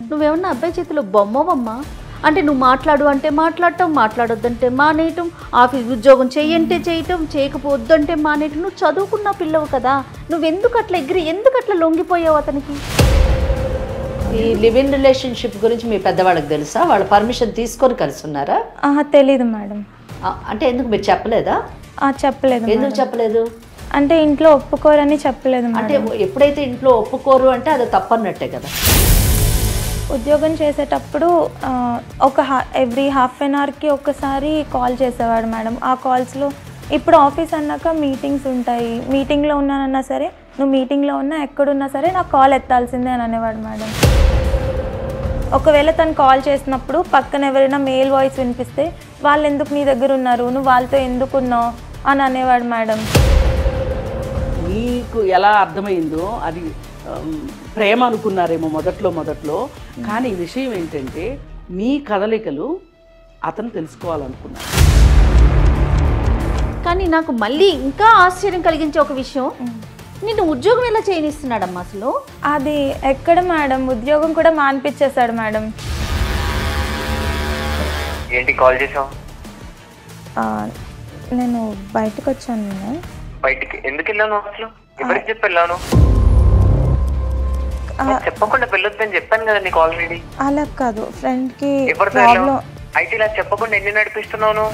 నువ్వేమన్నా అబ్బాయి చేతిలో బొమ్మవమ్మా? అంటే నువ్వు మాట్లాడు అంటే మాట్లాడటం, మాట్లాడొద్దంటే మానేయటం, ఆఫీస్ ఉద్యోగం చెయ్యంటే చేయటం, చేయకపోద్దంటే మానేయటం. నువ్వు చదువుకున్న పిల్లవు కదా, నువ్వెందుకు అట్లా ఎందుకు అట్లా లొంగిపోయావు అతనికి? ఈ లివ్ ఇన్ రిలేషన్షిప్ గురించి మీ పెద్దవాళ్ళకి తెలుసా? వాళ్ళ పర్మిషన్ తీసుకొని కలిసి ఉన్నారా? తెలీదు మేడం. అంటే ఎందుకు మీరు చెప్పలేదా? చెప్పలేదు. ఎందుకు చెప్పలేదు? అంటే ఇంట్లో ఒప్పుకోరని చెప్పలేదు. అంటే ఎప్పుడైతే ఇంట్లో ఒప్పుకోరు అంటే అది తప్పన్నట్టే కదా. ఉద్యోగం చేసేటప్పుడు ఎవ్రీ హాఫ్ అన్ అవర్కి ఒకసారి కాల్ చేసేవాడు మేడం. ఆ కాల్స్లో ఇప్పుడు ఆఫీస్ అన్నాక మీటింగ్స్ ఉంటాయి, మీటింగ్లో ఉన్నానన్నా సరే, నువ్వు మీటింగ్లో ఉన్నా ఎక్కడున్నా సరే నాకు కాల్ ఎత్తాల్సిందే అని అనేవాడు మేడం. ఒకవేళ తను కాల్ చేసినప్పుడు పక్కన ఎవరైనా మేల్ వాయిస్ వినిపిస్తే వాళ్ళు ఎందుకు నీ దగ్గర ఉన్నారు, నువ్వు వాళ్ళతో ఎందుకు ఉన్నావు అని అనేవాడు మేడం. మీకు ఎలా అర్థమైందో అది ప్రేమ అనుకున్నారేమో మొదట్లో, కానీ ఈ విషయం ఏంటంటే మీ కదలికలు అతను తెలుసుకోవాలనుకున్నారు. కానీ నాకు మళ్ళీ ఇంకా ఆశ్చర్యం కలిగించే ఒక విషయం, నిన్ను ఉద్యోగం ఎలా చేయనిస్తున్నాడమ్మా అసలు? అది ఎక్కడ మేడం, ఉద్యోగం కూడా మానిపించేశాడు మేడం. ఏంటి కాల్ చేసావు? నేను బయటకు వచ్చాను. బయటికి ఎందుకు వెళ్ళాను? అసలు ఎవరికి చెప్పి వెళ్ళాను? చెప్పకుండా వెళ్ళొద్దని చెప్పాను కదా నీకు ఆల్రెడీ. అలా కాదు, ఫ్రెండ్ కి అయితే ఇలా చెప్పకుండా ఎన్ని నడిపిస్తున్నావు?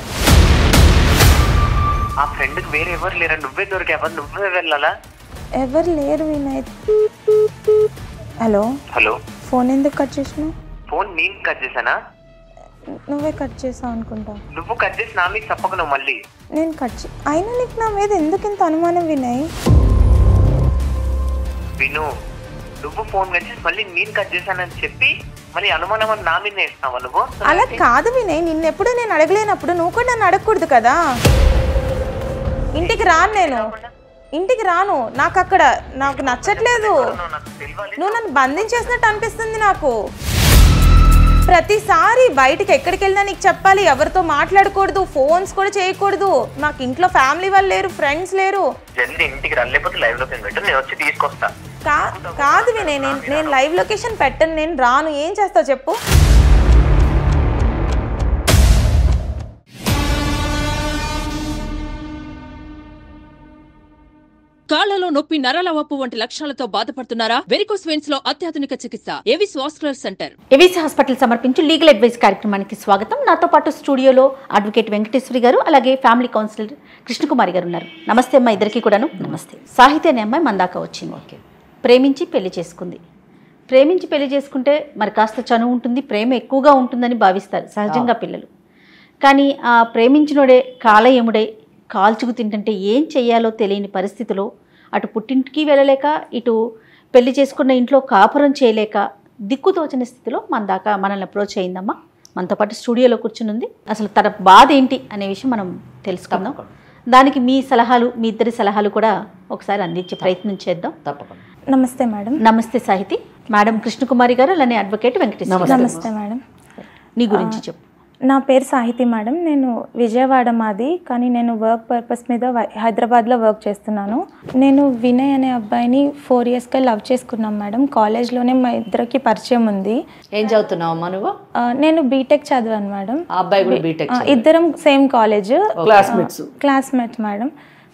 ఆ ఫ్రెండ్ కి వేరే ఎవరు లేరా? నువ్వే దొరికావా? నువ్వే వెళ్ళాలా? ఎవరు లేరు వినయ్. హలో హలో, ఫోన్ ఎందుకు కట్ చేసినావు? ఫోన్ నేను కట్ చేశానా? నువ్వే కట్ చేసావు అనుకుంటా. నువ్వు కట్ చేసి నా మీద చెప్పకు మళ్ళీ. నేను అయినా నీకు నా మీద ఎందుకు ఇంత అనుమానం వినయ్? విను, నువ్వు ఫోన్ కట్ చేసి మళ్ళీ నేను కట్ చేశానని చెప్పి మళ్ళీ అనుమానం అని నా మీద వేస్తావా నువ్వు? అలా కాదు వినయ్, నిన్నెప్పుడు నేను అడగలేనప్పుడు నువ్వు కూడా నన్ను అడగకూడదు కదా. ఇంటికి రాను, నేను ఇంటికి రాను. నాకు నచ్చట్లేదు. నువ్వు నన్ను బంధించేసినట్టు అనిపిస్తుంది నాకు. ప్రతిసారి బయటికి ఎక్కడికి వెళ్ళినా నీకు చెప్పాలి, ఎవరితో మాట్లాడకూడదు, ఫోన్స్ కూడా చేయకూడదు. నాకు ఇంట్లో ఫ్యామిలీ వాళ్ళు లేరు, ఫ్రెండ్స్ లేరు. జల్దీ ఇంటికి రాలేకపోతే లైవ్ లొకేషన్ పెట్టు, నేను వచ్చి తీసుకొస్తా. కాదు వినయ్, నేను లైవ్ లొకేషన్ పెట్టను, నేను రాను. ఏం చేస్తావు చెప్పు? కాళ్లలో నొప్పి, నరాల వాపు వంటి లక్షణాలతో బాధపడుతున్నారా? వెరికోస్ వెయిన్స్ లో అత్యాధునిక చికిత్స Avis vascular centre. Avis hospital సమర్పించు లీగల్ అడ్వైస్ కార్యక్రమానికి స్వాగతం. నాతో పాటు స్టూడియోలో అడ్వకేట్ వెంకటేశ్వరి గారు, అలాగే ఫ్యామిలీ కౌన్సిలర్ కృష్ణకుమారి గారు ఉన్నారు. నమస్తే అమ్మా ఇద్దరికి కూడాను. నమస్తే. సాహిత్య అనే అమ్మాయి మన దాకా వచ్చింది. ఓకే, ప్రేమించి పెళ్లి చేసుకుంది. ప్రేమించి పెళ్లి చేసుకుంటే మరి కాస్త చనువు ఉంటుంది, ప్రేమ ఎక్కువగా ఉంటుందని భావిస్తారు సహజంగా పిల్లలు. కానీ ఆ ప్రేమించినోడే కాలయముడే కాల్చుకు తింటుంటే ఏం చెయ్యాలో తెలియని పరిస్థితిలో అటు పుట్టింటికి వెళ్ళలేక, ఇటు పెళ్లి చేసుకున్న ఇంట్లో కాపురం చేయలేక దిక్కుతోచని స్థితిలో మన దాకా మనల్ని అప్రోచ్ అయిందమ్మా. మనతో పాటు స్టూడియోలో కూర్చుని అసలు తన బాధ ఏంటి అనే విషయం మనం తెలుసుకుందాం. దానికి మీ సలహాలు, మీ ఇద్దరి సలహాలు కూడా ఒకసారి అందించే ప్రయత్నం చేద్దాం. తప్పకుండా. నమస్తే మేడం. నమస్తే సాహితి. మేడం కృష్ణకుమారి గారు, అలానే అడ్వకేట్ వెంకటేశ్వర. నమస్తే మేడం. నీ గురించి చెప్పు. నా పేరు సాహితి మేడం. నేను విజయవాడ మాది, కానీ నేను వర్క్ పర్పస్ మీద హైదరాబాద్లో వర్క్ చేస్తున్నాను. నేను వినయ్ అనే అబ్బాయిని 4 yearsగా లవ్ చేసుకున్నాం మేడం. కాలేజ్లోనే మా ఇద్దరికి పరిచయం ఉంది. ఏం చదువుతున్నావు అమ్మా నువ్వు? నేను బీటెక్ చదివాను మేడం. ఆ అబ్బాయి కూడా బీటెక్. ఇద్దరం సేమ్ కాలేజ్, క్లాస్మేట్స్ మేడం.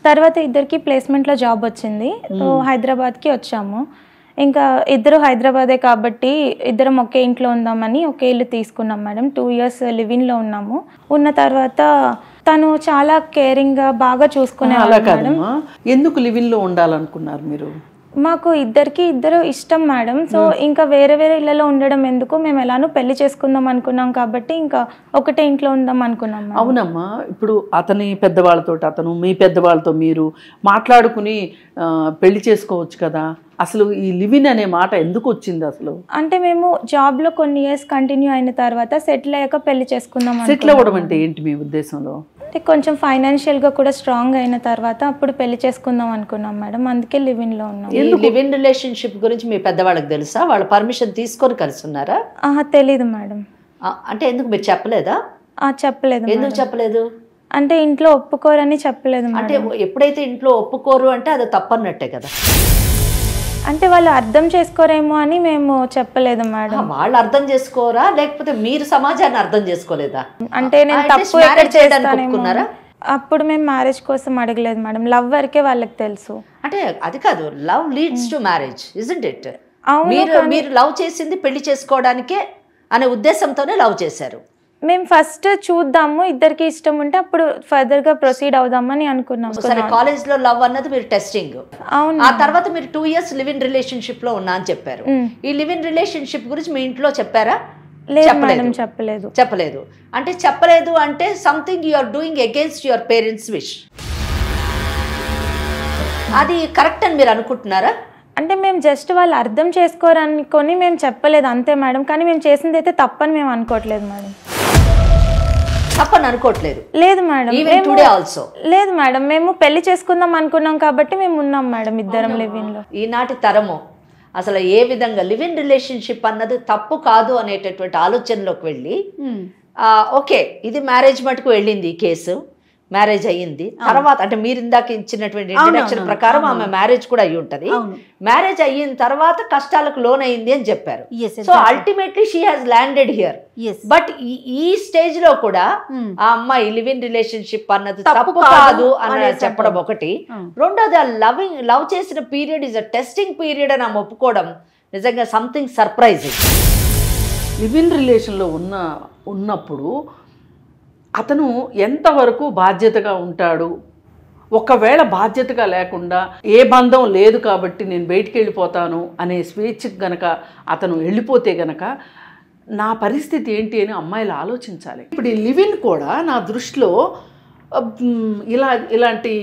తర్వాత ఇద్దరికి ప్లేస్మెంట్లో జాబ్ వచ్చింది. హైదరాబాద్కి వచ్చాము. ఇంకా ఇద్దరు హైదరాబాదే కాబట్టి ఇద్దరం ఒకే ఇంట్లో ఉందామని ఒకే ఇల్లు తీసుకున్నాం మేడం. 2 years లివింగ్లో ఉన్నాము. ఉన్న తర్వాత తను చాలా కేరింగ్గా బాగా చూసుకునేవాడు మేడం. ఎందుకు లివింగ్లో ఉండాలనుకున్నారు మీరు? మాకు ఇద్దరు ఇష్టం మేడం. సో ఇంకా వేరే వేరే ఇళ్లలో ఉండడం ఎందుకు, మేము ఎలానో పెళ్లి చేసుకుందాం అనుకున్నాం కాబట్టి ఇంకా ఒకటే ఇంట్లో ఉందాం అనుకున్నాం. అవునమ్మా, ఇప్పుడు అతని పెద్దవాళ్ళతో అతను, మీ పెద్దవాళ్ళతో మీరు మాట్లాడుకుని పెళ్లి చేసుకోవచ్చు కదా. అసలు ఈ లివిన్ అనే మాట ఎందుకు వచ్చింది అసలు? అంటే మేము జాబ్లో కొన్ని ఇయర్స్ కంటిన్యూ అయిన తర్వాత సెటిల్ అయ్యాక పెళ్లి చేసుకుందాం. సెటిల్ అవ్వడం అంటే ఏంటి మీ ఉద్దేశంలో? అంటే కొంచెం ఫైనాన్షియల్గా కూడా స్ట్రాంగ్ అయిన తర్వాత అప్పుడు పెళ్లి చేసుకుందాం అనుకున్నాం మేడం. అందుకే లివిన్లో ఉన్నాం. లివ్ ఇన్ రిలేషన్షిప్ గురించి మీ పెద్దవాళ్ళకి తెలుసా? వాళ్ళ పర్మిషన్ తీసుకొని కలిసి ఉన్నారా? తెలీదు మేడం. అంటే ఎందుకు మీరు చెప్పలేదా? చెప్పలేదు. ఎందుకు చెప్పలేదు? అంటే ఇంట్లో ఒప్పుకోరని చెప్పలేదు. అంటే ఎప్పుడైతే ఇంట్లో ఒప్పుకోరు అంటే అది తప్పన్నట్టే కదా. అంటే వాళ్ళు అర్థం చేసుకోరేమో అని మేము చెప్పలేదు మేడం. వాళ్ళు అర్థం చేసుకోరా లేకపోతే మీరు సమాజాన్ని అర్థం చేసుకోలేదా? అంటే నేను తప్పు ఎక్కడ చేస్తానేమో. అప్పుడు మేము మ్యారేజ్ కోసం అడగలేదు మేడం, లవ్ వరకే వాళ్ళకి తెలుసు. అంటే అది కాదు, love leads to marriage isn't it? మీరు లవ్ చేసింది పెళ్లి చేసుకోవడానికే అనే ఉద్దేశంతోనే లవ్ చేశారు. మేము ఫస్ట్ చూద్దాము, ఇద్దరికి ఇష్టం ఉంటే అప్పుడు ఫర్దర్ గా ప్రొసీడ్ అవుదామని అనుకున్నాం. సరే, కాలేజ్ లో లవ్ అన్నది మీరు టెస్టింగ్. అవును. ఆ తర్వాత మీరు 2 years లివ్ ఇన్ రిలేషన్షిప్ లో ఉన్నా అని చెప్పారు. ఈ లివ్ ఇన్ రిలేషన్షిప్ గురించి మీ ఇంట్లో చెప్పారా? చెప్పలేదు. అంటే చెప్పలేదు అంటే something you are doing against your parents wish. అది కరెక్ట్ అని మీరు అనుకుంటున్నారా? అంటే మేము జస్ట్ వాళ్ళు అర్థం చేసుకోరనుకొని మేము చెప్పలేదు అంతే మేడం. కానీ మేము చేసింది అయితే తప్పని మేము అనుకోవట్లేదు మేడం. తప్పని అనుకోవట్లేదు? లేదు మేడం. లేదు మేడం, మేము పెళ్లి చేసుకుందాం అనుకున్నాం కాబట్టి మేము ఉన్నాం మేడం ఇద్దరం లివ్ ఇన్ లో. ఈనాటి తరము అసలు ఏ విధంగా లివ్ ఇన్ రిలేషన్షిప్ అన్నది తప్పు కాదు అనేటటువంటి ఆలోచనలోకి వెళ్ళి ఓకే ఇది మ్యారేజ్ మటుకు వెళ్ళింది ఈ కేసు, మ్యారేజ్ అయ్యింది. తర్వాత అంటే మీరు ఇందాక ఇచ్చినటువంటి ఇంట్రడక్షన్ ప్రకారం ఆమె మ్యారేజ్ కూడా అయ్యి ఉంటది. మ్యారేజ్ అయిన తర్వాత కష్టాలకు లోన్ అయింది అని చెప్పారు. So ultimately she has landed here. But ఈ స్టేజ్ లో కూడా ఆ అమ్మాయి లివ్ ఇన్ రిలేషన్షిప్ అన్నది తప్పు కాదు అని చెప్పడం ఒకటి. రెండోది లవ్ చేసిన period is a testing period అని ఆమె ఒప్పుకోవడం నిజంగా సంథింగ్ సర్ప్రైజింగ్. లివ్ ఇన్ రిలేషన్లో ఉన్నప్పుడు అతను ఎంతవరకు బాధ్యతగా ఉంటాడు? ఒకవేళ బాధ్యతగా లేకుండా ఏ బంధం లేదు కాబట్టి నేను బయటికి వెళ్ళిపోతాను అనే స్వేచ్ఛకు గనక అతను వెళ్ళిపోతే గనక నా పరిస్థితి ఏంటి అని అమ్మాయిలు ఆలోచించాలి. ఇప్పుడు ఈ లివ్ ఇన్ కూడా నా దృష్టిలో ఇలాంటి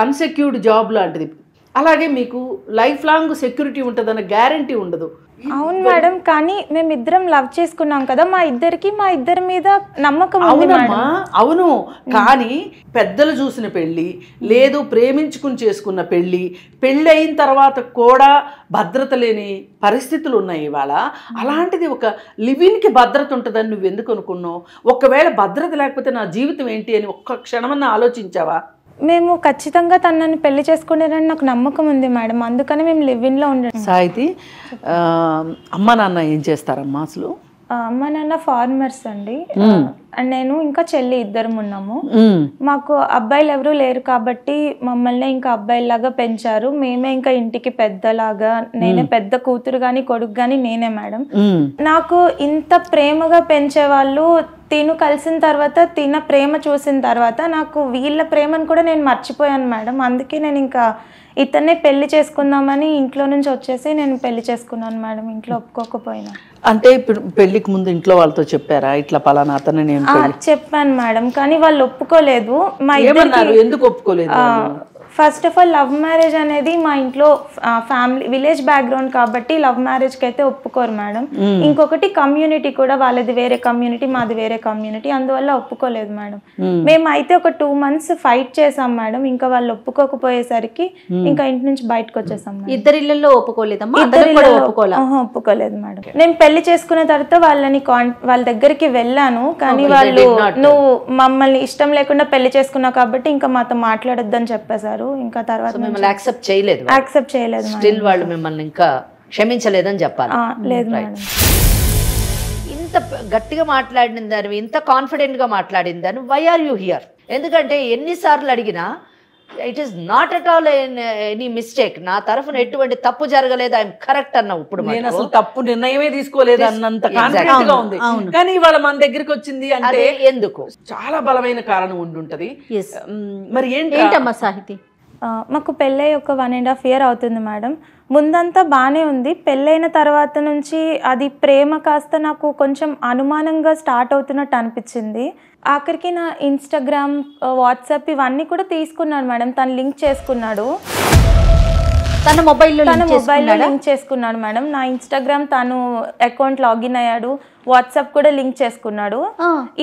అన్సెక్యూర్డ్ జాబ్ లాంటిది. అలాగే మీకు లైఫ్ లాంగ్ సెక్యూరిటీ ఉంటుందన్న గ్యారంటీ ఉండదు. అవును మేడం, కానీ మేమిద్దరం లవ్ చేసుకున్నాం కదా, మా ఇద్దరి మీద నమ్మకం ఉంది మేడం. అవును, కానీ పెద్దలు చూసిన పెళ్ళి లేదు, ప్రేమించుకుని చేసుకున్న పెళ్ళి అయిన తర్వాత కూడా భద్రత లేని పరిస్థితులు ఉన్నాయి ఇవాళ. అలాంటిది ఒక లివిన్కి భద్రత ఉంటుందని నువ్వు ఎందుకు అనుకున్నావు? ఒకవేళ భద్రత లేకపోతే నా జీవితం ఏంటి అని ఒక్క క్షణమన్నా ఆలోచించావా? మేము ఖచ్చితంగా తనని పెళ్లి చేసుకునేదని నాకు నమ్మకం ఉంది మేడం, అందుకని మేము లివ్ ఇన్ లో ఉండాలి. సాయితి, అమ్మ నాన్న ఏం చేస్తారమ్మా అసలు? అమ్మ నాన్న ఫార్మర్స్ అండి. నేను ఇంకా చెల్లి ఇద్దరం ఉన్నాము. మాకు అబ్బాయిలు ఎవరు లేరు కాబట్టి మమ్మల్ని ఇంకా అబ్బాయిలాగా పెంచారు. మేమే ఇంకా ఇంటికి పెద్దలాగా, నేనే పెద్ద కూతురు గాని కొడుకు గాని నేనే మేడం. నాకు ఇంత ప్రేమగా పెంచే వాళ్ళు తిను కలిసిన తర్వాత, తిన ప్రేమ చూసిన తర్వాత నాకు వీళ్ళ ప్రేమను కూడా నేను మర్చిపోయాను మేడం. అందుకే నేను ఇంకా ఇతన్నే పెళ్లి చేసుకుందామని ఇంట్లో నుంచి వచ్చేసి నేను పెళ్లి చేసుకున్నాను మేడం, ఇంట్లో ఒప్పుకోకపోయినా. అంటే ఇప్పుడు పెళ్లికి ముందు ఇంట్లో వాళ్ళతో చెప్పారా ఇట్లా పలానా అతను? నేను చెప్పాను మేడం, కానీ వాళ్ళు ఒప్పుకోలేదు. మా ఎందుకు ఒప్పుకోలేదు? First of all love marriage అనేది మా ఇంట్లో ఫ్యామిలీ విలేజ్ బ్యాక్గ్రౌండ్ కాబట్టి లవ్ మ్యారేజ్కి అయితే ఒప్పుకోరు మేడం. ఇంకొకటి కమ్యూనిటీ కూడా, వాళ్ళది వేరే కమ్యూనిటీ మాది వేరే కమ్యూనిటీ, అందువల్ల ఒప్పుకోలేదు మేడం. మేము అయితే ఒక 2 months ఫైట్ చేసాం మేడం. ఇంకా వాళ్ళు ఒప్పుకోకపోయేసరికి ఇంకా ఇంటి నుంచి బయటకు వచ్చేసాం. ఇద్దరి ఇళ్లలో ఒప్పుకోలేదమ్మా? ఒప్పుకోలేదు మేడం. నేను పెళ్లి చేసుకున్న తర్వాత వాళ్ళ దగ్గరికి వెళ్ళాను, కానీ వాళ్ళు నువ్వు మమ్మల్ని ఇష్టం లేకుండా పెళ్లి చేసుకున్నావు కాబట్టి ఇంకా మాతో మాట్లాడొద్దని చెప్పేశారు. ఇంకా తర్వాత మిమ్మల్ని యాక్సెప్ట్ చేయలేదు. స్టిల్ వాళ్ళు మిమ్మల్ని ఇంకా క్షమించలేదని చెప్పాలి. లేదు మేడం. ఇంత గట్టిగా మాట్లాడిందని, ఇంత కాన్ఫిడెంట్ గా మాట్లాడిందని, వై ఆర్ యూ హియర్? ఎందుకంటే ఎన్నిసార్లు అడిగినా it is not at all any mistake, నా తరఫున ఎటువంటి తప్పు జరగలేదు, ఐఎమ్ కరెక్ట్ అన్నావు. ఇప్పుడు నేను అసలు తప్పు నిర్ణయమే తీసుకోలేదు అన్నంత కాన్ఫిడెంట్ గా ఉంది. కానీ ఇవాళ మన దగ్గరికి వచ్చింది అంటే ఎందుకు? చాలా బలమైన కారణం ఉండుంటది. మరి ఏంటమ్మా సాహితి? మాకు పెళ్ళై ఒక 1.5 year అవుతుంది మేడం. ముందంతా బాగానే ఉంది. పెళ్ళైన తర్వాత నుంచి అది ప్రేమ కాస్త నాకు కొంచెం అనుమానంగా స్టార్ట్ అవుతున్నట్టు అనిపించింది. ఆఖరికి నా ఇన్స్టాగ్రామ్, వాట్సాప్ ఇవన్నీ కూడా తీసుకున్నాడు మేడం. తను లింక్ చేసుకున్నాడు, తన మొబైల్లో లింక్ చేసుకున్నాడు మేడం. నా ఇన్స్టాగ్రామ్ తను అకౌంట్ లాగిన్ అయ్యాడు, వాట్సాప్ కూడా లింక్ చేసుకున్నాడు.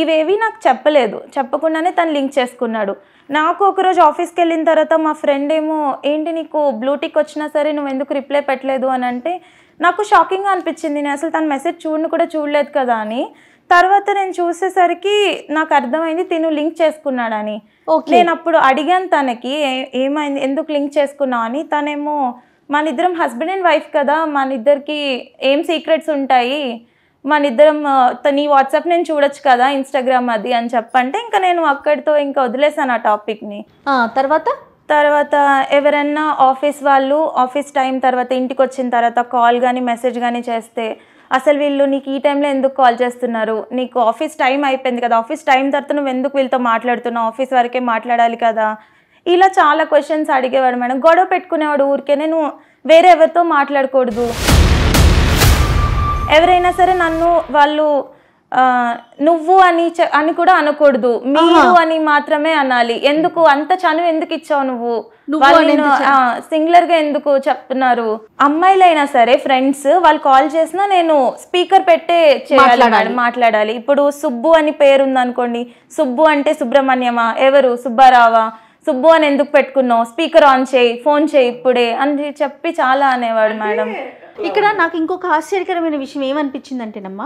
ఇవేవి నాకు చెప్పలేదు, చెప్పకుండానే తను లింక్ చేసుకున్నాడు. నాకు ఒకరోజు ఆఫీస్కి వెళ్ళిన తర్వాత మా ఫ్రెండ్ ఏమో, ఏంటి నీకు బ్లూటిక్ వచ్చినా సరే నువ్వు ఎందుకు రిప్లై పెట్టలేదు అని అంటే నాకు షాకింగ్గా అనిపించింది. నేను అసలు తన మెసేజ్ కూడా చూడలేదు కదా అని. తర్వాత నేను చూసేసరికి నాకు అర్థమైంది తిను లింక్ చేసుకున్నాడని. నేను అప్పుడు అడిగాను తనకి ఏమైంది, ఎందుకు లింక్ చేసుకున్నావు అని. తనేమో మన ఇద్దరం హస్బెండ్ అండ్ వైఫ్ కదా, మన ఇద్దరికి ఏం సీక్రెట్స్ ఉంటాయి, మన ఇద్దరం నీ వాట్సాప్ నేను చూడొచ్చు కదా, ఇన్స్టాగ్రామ్ అది అని చెప్పంటే ఇంకా నేను అక్కడితో ఇంకా వదిలేసాను ఆ టాపిక్ని. తర్వాత ఎవరన్నా ఆఫీస్ వాళ్ళు ఆఫీస్ టైం తర్వాత ఇంటికి వచ్చిన తర్వాత కాల్ కానీ మెసేజ్ కానీ చేస్తే అసలు వీళ్ళు నీకు ఈ టైంలో ఎందుకు కాల్ చేస్తున్నారు, నీకు ఆఫీస్ టైం అయిపోయింది కదా, ఆఫీస్ టైం తర్వాత నువ్వు ఎందుకు వీళ్ళతో మాట్లాడుతున్నావు, ఆఫీస్ వరకే మాట్లాడాలి కదా, ఇలా చాలా క్వశ్చన్స్ అడిగేవాడు మేడం. గొడవ పెట్టుకునేవాడు ఊరికే, నేను వేరే ఎవరితో మాట్లాడకూడదు, ఎవరైనా సరే నన్ను వాళ్ళు నువ్వు అని కూడా అనకూడదు, మీరు అని మాత్రమే అనాలి. ఎందుకు అంత చనువు ఎందుకు ఇచ్చావు నువ్వు, సింగులర్ గా ఎందుకు చెప్తున్నారు. అమ్మాయిలైనా సరే ఫ్రెండ్స్ వాళ్ళు కాల్ చేసినా నేను స్పీకర్ పెట్టే చేయాలి, మాట్లాడాలి. ఇప్పుడు సుబ్బు అని పేరు ఉంది అనుకోండి, సుబ్బు అంటే సుబ్రహ్మణ్యమా, ఎవరు సుబ్బారావా, సుబ్బు అని ఎందుకు పెట్టుకున్నావు, స్పీకర్ ఆన్ చేయి, ఫోన్ చేయి ఇప్పుడే అని చెప్పి చాలా అనేవాడు మేడం. ఇక్కడ నాకు ఇంకొక ఆశ్చర్యకరమైన విషయం ఏమనిపించిందంటేనమ్మా,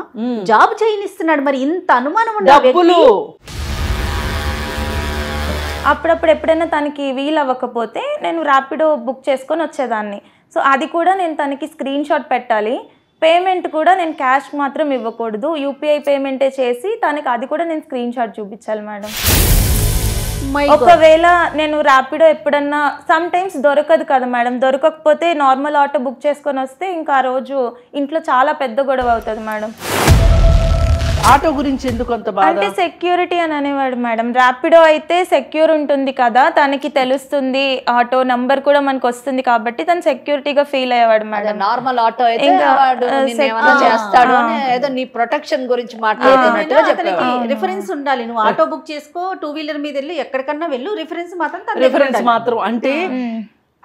జాబ్ చేయనిస్తున్నాడు, మరి ఇంత అనుమానం డబ్బులు అప్పుడప్పుడు ఎప్పుడైనా తనకి వీలు అవ్వకపోతే నేను ర్యాపిడో బుక్ చేసుకొని వచ్చేదాన్ని. సో అది కూడా నేను తనకి స్క్రీన్ షాట్ పెట్టాలి, పేమెంట్ కూడా నేను క్యాష్ మాత్రం ఇవ్వకూడదు, యూపీఐ పేమెంటే చేసి తనకి అది కూడా నేను స్క్రీన్ షాట్ చూపించాలి మేడం. ఒకవేళ నేను ర్యాపిడో ఎప్పుడన్నా సమ్ టైమ్స్ దొరకదు కదా మేడం, దొరకకపోతే నార్మల్ ఆటో బుక్ చేసుకొని వస్తే ఇంకా ఆ రోజు ఇంట్లో చాలా పెద్ద గొడవ అవుతుంది మేడం. ఆటో గురించి ఎందుకు అంత బాధ అంటే సెక్యూరిటీ అని అనేవాడు మేడం. ర్యాపిడో అయితే సెక్యూర్ ఉంటుంది కదా, తనకి తెలుస్తుంది, ఆటో నంబర్ కూడా మనకు వస్తుంది కాబట్టి తను సెక్యూరిటీగా ఫీల్ అయ్యేవాడు మేడం. నార్మల్ ఆటో అయితే చేస్తాడు ఏదో నీ ప్రొటెక్షన్ గురించి మాట్లాడుతున్నట్టుగా రిఫరెన్స్ ఉండాలి. నువ్వు ఆటో బుక్ చేసుకో, 2 వీలర్ మీద వెళ్ళి ఎక్కడికన్నా వెళ్ళు, రిఫరెన్స్ మాత్రం అంటే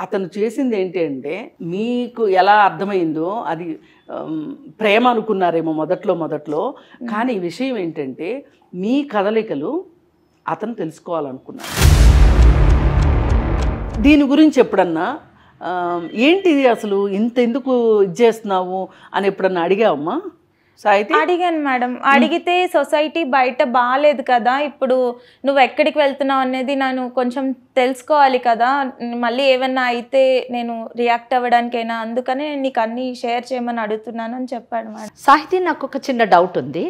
అతను చేసింది ఏంటి అంటే మీకు ఎలా అర్థమైందో అది ప్రేమ అనుకున్నారేమో మొదట్లో, కానీ ఈ విషయం ఏంటంటే మీ కదలికలు అతను తెలుసుకోవాలనుకున్నారు. దీని గురించి ఎప్పుడన్నా ఏంటిది అసలు ఇంత ఎందుకు ఇది చేస్తున్నావు అని ఎప్పుడన్నా అడిగావమ్మా సాహితి? అడిగాను మేడం. అడిగితే సొసైటీ బయట బాగాలేదు కదా, ఇప్పుడు నువ్వు ఎక్కడికి వెళ్తున్నావు అనేది నేను కొంచెం తెలుసుకోవాలి కదా, మళ్ళీ ఏమన్నా అయితే నేను రియాక్ట్ అవ్వడానికైనా, అందుకని నేను నీకు అన్ని షేర్ చేయమని అడుగుతున్నాను అని చెప్పాడు మేడం. సాహితి, నాకు ఒక చిన్న డౌట్ ఉంది.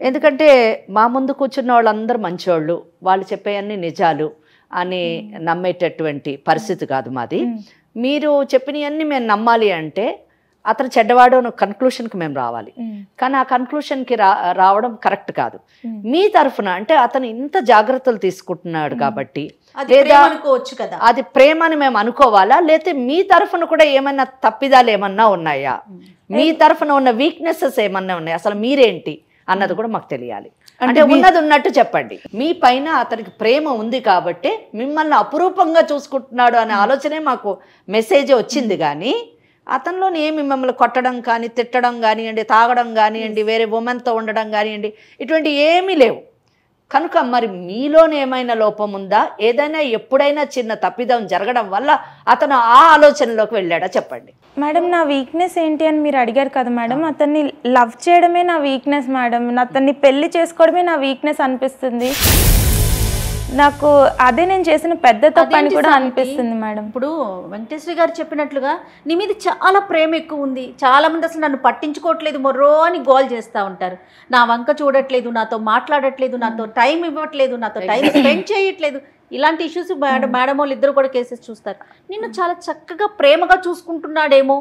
ఎందుకంటే మా ముందు కూర్చున్న వాళ్ళందరూ మంచివాళ్ళు, వాళ్ళు చెప్పేవన్నీ నిజాలు అని నమ్మేటటువంటి పరిస్థితి కాదు మాది. మీరు చెప్పినవన్నీ మేము నమ్మాలి అంటే అతను చెడ్డవాడు అనే కన్క్లూషన్కి మేము రావాలి, కానీ ఆ కన్క్లూషన్కి రావడం కరెక్ట్ కాదు. మీ తరఫున అంటే అతను ఇంత జాగ్రత్తలు తీసుకుంటున్నాడు కాబట్టి లేదా అది ప్రేమ అని మేము అనుకోవాలా, లేకపోతే మీ తరఫున కూడా ఏమైనా తప్పిదాలు ఏమన్నా ఉన్నాయా, మీ తరఫున ఉన్న వీక్నెసెస్ ఏమన్నా ఉన్నాయా, అసలు మీరేంటి అన్నది కూడా మాకు తెలియాలి. అంటే ఉన్నది ఉన్నట్టు చెప్పండి. మీ పైన అతనికి ప్రేమ ఉంది కాబట్టి మిమ్మల్ని అపురూపంగా చూసుకుంటున్నాడు అనే ఆలోచనే మాకు మెసేజ్ వచ్చింది, కానీ అతనిలోని ఏమి మిమ్మల్ని కొట్టడం కానీ, తిట్టడం కానివ్వండి, తాగడం కానివ్వండి, వేరే ఉమెన్తో ఉండడం కానివ్వండి, ఇటువంటి ఏమీ లేవు. కనుక మరి మీలోనే ఏమైనా లోపం ఉందా, ఏదైనా ఎప్పుడైనా చిన్న తప్పిదం జరగడం వల్ల అతను ఆ ఆలోచనలోకి వెళ్ళాడా చెప్పండి మేడం. నా వీక్నెస్ ఏంటి అని మీరు అడిగారు కదా మేడం, అతన్ని లవ్ చేయడమే నా వీక్నెస్ మేడం, అతన్ని పెళ్లి చేసుకోవడమే నా వీక్నెస్ అనిపిస్తుంది నాకు. అదే నేను చేసిన పెద్ద తప్పు అని కూడా అనిపిస్తుంది మేడం. ఇప్పుడు వెంకటేశ్వరి గారు చెప్పినట్లుగా నీ మీద చాలా ప్రేమ ఎక్కువ ఉంది, చాలా మంది అసలు నన్ను పట్టించుకోవట్లేదు, మొర్రో అని గోల్ చేస్తూ ఉంటారు, నా వంక చూడట్లేదు, నాతో మాట్లాడట్లేదు, నాతో టైం ఇవ్వట్లేదు, నాతో టైం స్పెండ్ చేయట్లేదు, ఇలాంటి ఇష్యూస్ మేడం వాళ్ళు ఇద్దరు కూడా కేసెస్ చూస్తారు. నిన్ను చాలా చక్కగా ప్రేమగా చూసుకుంటున్నాడేమో.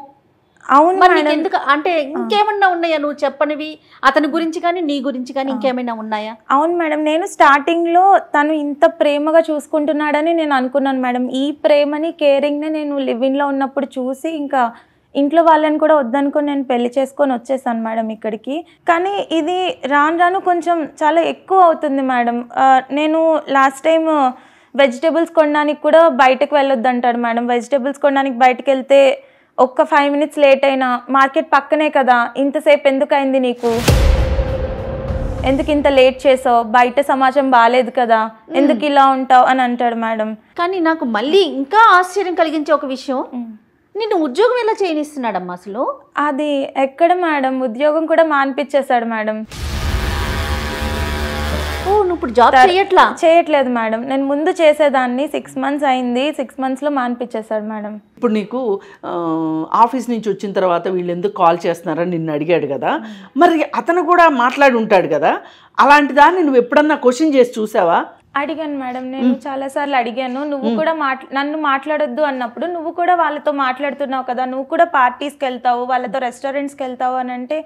అవును మరి ఎందుకు అంటే ఇంకేమన్నా ఉన్నాయా నువ్వు చెప్పనివి అతని గురించి కానీ నీ గురించి కానీ ఇంకేమైనా ఉన్నాయా? అవును మేడం, నేను స్టార్టింగ్ లో తను ఇంత ప్రేమగా చూసుకుంటున్నాడని నేను అనుకున్నాను మేడం. ఈ ప్రేమని కేరింగ్ ని నేను లివ్ ఇన్ లో ఉన్నప్పుడు చూసి ఇంకా ఇంట్లో వాళ్ళని కూడా వద్దనుకొని నేను పెళ్లి చేసుకొని వచ్చేసాను మేడం ఇక్కడికి. కానీ ఇది రాను రాను కొంచెం చాలా ఎక్కువ అవుతుంది మేడం. నేను లాస్ట్ టైం వెజిటేబుల్స్ కొనడానికి కూడా బయటకు వెళ్ళొద్దు అంటాడు మేడం. వెజిటేబుల్స్ కొనడానికి బయటకు వెళ్తే ఒక్క 5 minutes లేట్ అయినా, మార్కెట్ పక్కనే కదా, ఇంతసేపు ఎందుకు అయింది నీకు, ఎందుకు ఇంత లేట్ చేసావు, బయట సమాజం బాగాలేదు కదా, ఎందుకు ఇలా ఉంటావు అని అంటాడు మేడం. కానీ నాకు మళ్ళీ ఇంకా ఆశ్చర్యం కలిగించే ఒక విషయం, నిన్ను ఉద్యోగం ఎలా చేయనిస్తున్నాడమ్మా అసలు? అది ఎక్కడ మేడం, ఉద్యోగం కూడా మానిపించేశాడు మేడం. ఓ నువ్వు ఇప్పుడు జాబ్ చేయట్లేదు మేడం. నేను ముందు చేసేదాన్ని, 6 months అయింది, 6 monthsలో మానిపించేశాడు మేడం. ఇప్పుడు నీకు ఆఫీస్ నుంచి వచ్చిన తర్వాత వీళ్ళు ఎందుకు కాల్ చేస్తున్నారని నిన్ను అడిగాడు కదా, మరి అతను కూడా మాట్లాడి ఉంటాడు కదా, అలాంటి దాన్ని నువ్వు ఎప్పుడన్నా క్వశ్చన్ చేసి చూసావా? అడిగాను మేడం, నేను చాలాసార్లు అడిగాను. నువ్వు కూడా నన్ను మాట్లాడొద్దు అన్నప్పుడు నువ్వు కూడా వాళ్ళతో మాట్లాడుతున్నావు కదా, నువ్వు కూడా పార్టీస్కి వెళ్తావు, వాళ్ళతో రెస్టారెంట్స్కి వెళ్తావు అని అంటే,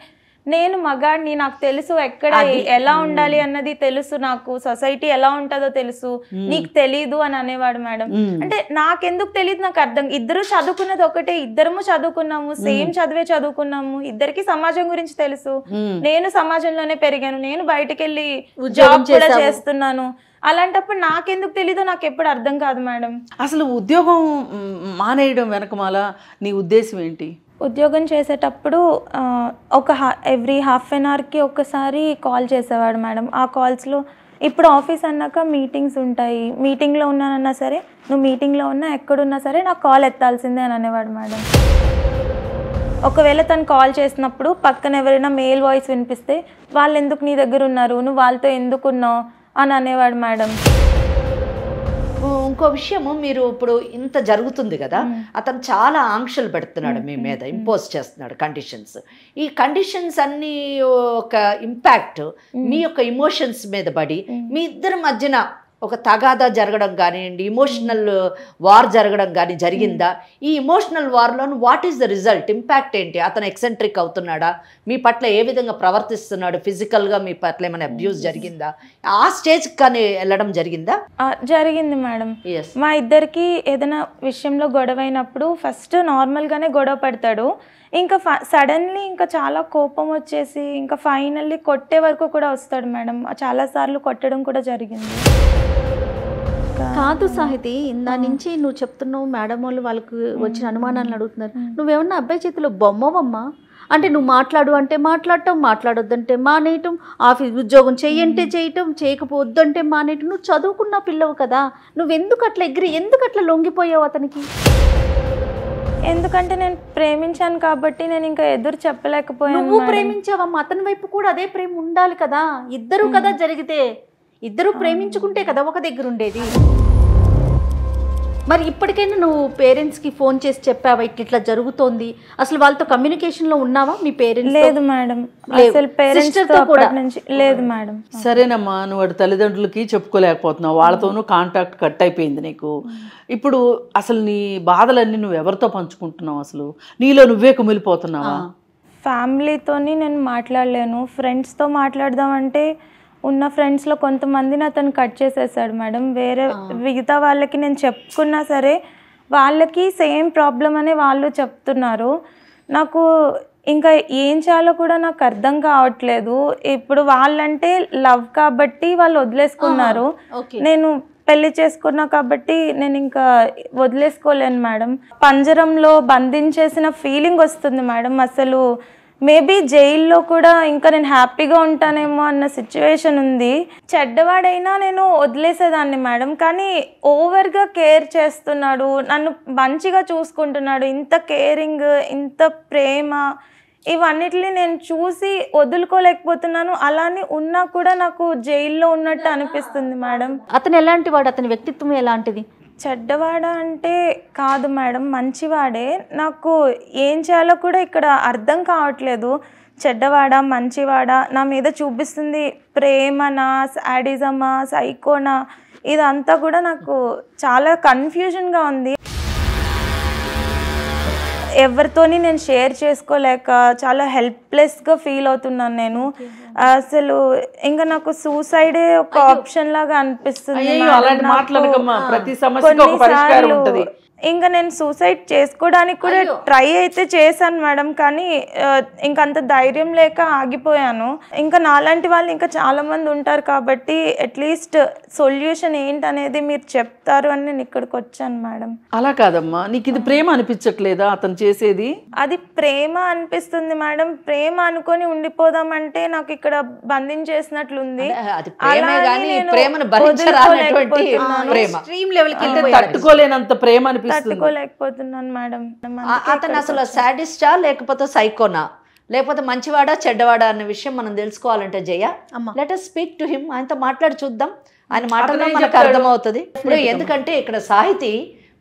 నేను మగాడిని, నాకు తెలుసు ఎక్కడ ఎలా ఉండాలి అన్నది తెలుసు, నాకు సొసైటీ ఎలా ఉంటుందో తెలుసు, నీకు తెలీదు అని అనేవాడు మేడం. అంటే నాకెందుకు తెలియదు, నాకు అర్థం. ఇద్దరు చదువుకున్నది ఒకటే, ఇద్దరము చదువుకున్నాము, సేమ్ చదివే చదువుకున్నాము, ఇద్దరికి సమాజం గురించి తెలుసు. నేను సమాజంలోనే పెరిగాను, నేను బయటకు వెళ్ళి జాబ్ కూడా చేస్తున్నాను. అలాంటప్పుడు నాకెందుకు తెలీదో నాకు ఎప్పుడు అర్థం కాదు మేడం. అసలు ఉద్యోగం మానేయడం వెనకమాల నీ ఉద్దేశం ఏంటి? ఉద్యోగం చేసేటప్పుడు ఎవ్రీ హాఫ్ అన్ అవర్కి ఒకసారి కాల్ చేసేవాడు మేడం. ఆ కాల్స్లో ఇప్పుడు ఆఫీస్ అన్నాక మీటింగ్స్ ఉంటాయి, మీటింగ్లో ఉన్నానన్నా సరే, నువ్వు మీటింగ్లో ఉన్నా ఎక్కడున్నా సరే నాకు కాల్ ఎత్తాల్సిందే అని అనేవాడు మేడం. ఒకవేళ తను కాల్ చేసినప్పుడు పక్కన ఎవరైనా మేల్ వాయిస్ వినిపిస్తే, వాళ్ళు ఎందుకు నీ దగ్గర ఉన్నారు, నువ్వు వాళ్ళతో ఎందుకున్నావు అని అనేవాడు మేడం. ఇంకో విషయము, మీరు ఇప్పుడు ఇంత జరుగుతుంది కదా, అతను చాలా ఆంక్షలు పెడుతున్నాడు మీ మీద, ఇంపోజ్ చేస్తున్నాడు కండిషన్స్. ఈ కండిషన్స్ అన్ని ఒక ఇంపాక్ట్ మీ యొక్క ఇమోషన్స్ మీద పడి మీ ఇద్దరి మధ్యన ఒక తగాదా జరగడం కానివ్వండి, ఇమోషనల్ వార్ జరగడం కానీ జరిగిందా? ఈ ఇమోషనల్ వార్లో what is the result, impact ఏంటి? అతను ఎక్సెంట్రిక్ అవుతున్నాడా, మీ పట్ల ఏ విధంగా ప్రవర్తిస్తున్నాడు, ఫిజికల్గా మీ పట్ల ఏమైనా అబ్యూస్ జరిగిందా, ఆ స్టేజ్ కానీ వెళ్ళడం జరిగిందా? జరిగింది మేడం. మా ఇద్దరికి ఏదైనా విషయంలో గొడవ అయినప్పుడు ఫస్ట్ నార్మల్గానే గొడవ పడతాడు, ఇంకా సడన్లీ ఇంకా చాలా కోపం వచ్చేసి ఇంకా ఫైనల్లీ కొట్టే వరకు కూడా వస్తాడు మేడం. చాలాసార్లు కొట్టడం కూడా జరిగింది. కాదు సాహితి, ఇందా నుంచి నువ్వు చెప్తున్నావు మేడం వాళ్ళు వాళ్ళకు వచ్చిన అనుమానాలను అడుగుతున్నారు. నువ్వేమన్నా అబ్బాయి చేతిలో బొమ్మవమ్మా? అంటే నువ్వు మాట్లాడు అంటే మాట్లాడటం, మాట్లాడొద్దంటే మానేయటం, ఆఫీస్ ఉద్యోగం చెయ్యంటే చేయటం, చేయకపోవద్దంటే మానేయటం. నువ్వు చదువుకున్న పిల్లవు కదా, నువ్వెందుకు అట్లా ఎందుకు అట్లా లొంగిపోయావు అతనికి? ఎందుకంటే నేను ప్రేమించాను కాబట్టి నేను ఇంకా ఎదురు చెప్పలేకపోయాను. నువ్వు ప్రేమించావమ్మా, అతని వైపు కూడా అదే ప్రేమ ఉండాలి కదా. ఇద్దరు కదా జరిగితే, ఇద్దరు ప్రేమించుకుంటే కదా ఒక దగ్గర ఉండేది. మరి ఇప్పటికైనా నువ్వు పేరెంట్స్కి ఫోన్ చేసి చెప్పావా ఇట్లా జరుగుతోంది? అసలు వాళ్ళతో కమ్యూనికేషన్లో ఉన్నావా మీ పేరెంట్స్? లేదు మేడం, అసలు పేరెంట్స్ నుంచి లేదు మేడం. సరేనమ్మా, నువ్వు అటు తల్లిదండ్రులకి చెప్పుకోలేకపోతున్నావు, వాళ్ళతోనూ కాంటాక్ట్ కట్ అయిపోయింది నీకు. ఇప్పుడు అసలు నీ బాధలన్నీ నువ్వు ఎవరితో పంచుకుంటున్నావు? అసలు నీలో నువ్వే కుమిలిపోతున్నావా? ఫ్యామిలీతోని నేను మాట్లాడలేను, ఫ్రెండ్స్తో మాట్లాడదామంటే ఉన్న ఫ్రెండ్స్లో కొంతమందిని అతను కట్ చేసేసాడు మేడం. వేరే మిగతా వాళ్ళకి నేను చెప్పుకున్నా సరే వాళ్ళకి సేమ్ ప్రాబ్లం అనే వాళ్ళు చెప్తున్నారు. నాకు ఇంకా ఏం చేయాలో కూడా నాకు అర్థం కావట్లేదు. ఇప్పుడు వాళ్ళంటే లవ్ కాబట్టి వాళ్ళు వదిలేసుకున్నారు, నేను పెళ్లి చేసుకున్నా కాబట్టి నేను ఇంకా వదిలేసుకోలేను మేడం. పంజరంలో బంధించేసిన ఫీలింగ్ వస్తుంది మేడం. అసలు మేబీ జైల్లో కూడా ఇంకా నేను హ్యాపీగా ఉంటానేమో అన్న సిచ్యువేషన్ ఉంది. చెడ్డవాడైనా నేను వదిలేసేదాన్ని మేడం, కానీ ఓవర్గా కేర్ చేస్తున్నాడు, నన్ను మంచిగా చూసుకుంటున్నాడు. ఇంత కేరింగ్, ఇంత ప్రేమ, ఇవన్నిటిని నేను చూసి వదులుకోలేకపోతున్నాను. అలానే ఉన్నా కూడా నాకు జైల్లో ఉన్నట్టు అనిపిస్తుంది మేడం. అతను ఎలాంటి వాడు? అతని వ్యక్తిత్వం ఎలాంటిది? చెడ్డవాడా అంటే కాదు మేడం, మంచివాడే. నాకు ఏం చేయాలో కూడా ఇక్కడ అర్థం కావట్లేదు. చెడ్డవాడా మంచివాడా, నా మీద చూపిస్తుంది ప్రేమనా, సాడిజమా, సైకోనా, ఇదంతా కూడా నాకు చాలా కన్ఫ్యూజన్గా ఉంది. ఎవరితోని నేను షేర్ చేసుకోలేక చాలా హెల్ప్లెస్గా ఫీల్ అవుతున్నాను నేను. అసలు ఇంకా నాకు సూసైడే ఒక ఆప్షన్ లాగా అనిపిస్తుంది. కొన్నిసార్లు ఇంకా నేను సూసైడ్ చేసుకోవడానికి కూడా ట్రై అయితే చేశాను మేడం, కానీ ఇంకంత ధైర్యం లేక ఆగిపోయాను. ఇంకా నాలాంటి వాళ్ళు ఇంకా చాలా మంది ఉంటారు కాబట్టి అట్లీస్ట్ సొల్యూషన్ ఏంటనేది మీరు చెప్తారు అని నేను ఇక్కడికి వచ్చాను మేడం. అలా కాదమ్మా, నీకు ఇది ప్రేమ అనిపించట్లేదా అతను చేసేది? అది ప్రేమ అనిపిస్తుంది మేడం. ప్రేమ అనుకొని ఉండిపోదామంటే నాకు ఇక్కడ బంధించేసినట్లుంది. తట్టుకోలేనంత ప్రేమ తట్టుకోలేకపోతున్నాను మేడం. అతను అసలు సాడిస్టా లేకపోతే సైకోనా? లేకపోతే మంచివాడా చెడ్డవాడా అన్న విషయం మనం తెలుసుకోవాలంటే జయ అమ్మ. Let us speak to him, ఆయనతో మాట్లాడి చూద్దాం. ఆయన మాటల్లో అతనేం మనకు చెప్తాడు? అర్థమవుతుంది. ఇప్పుడు ఎందుకంటే ఇక్కడ సాహితి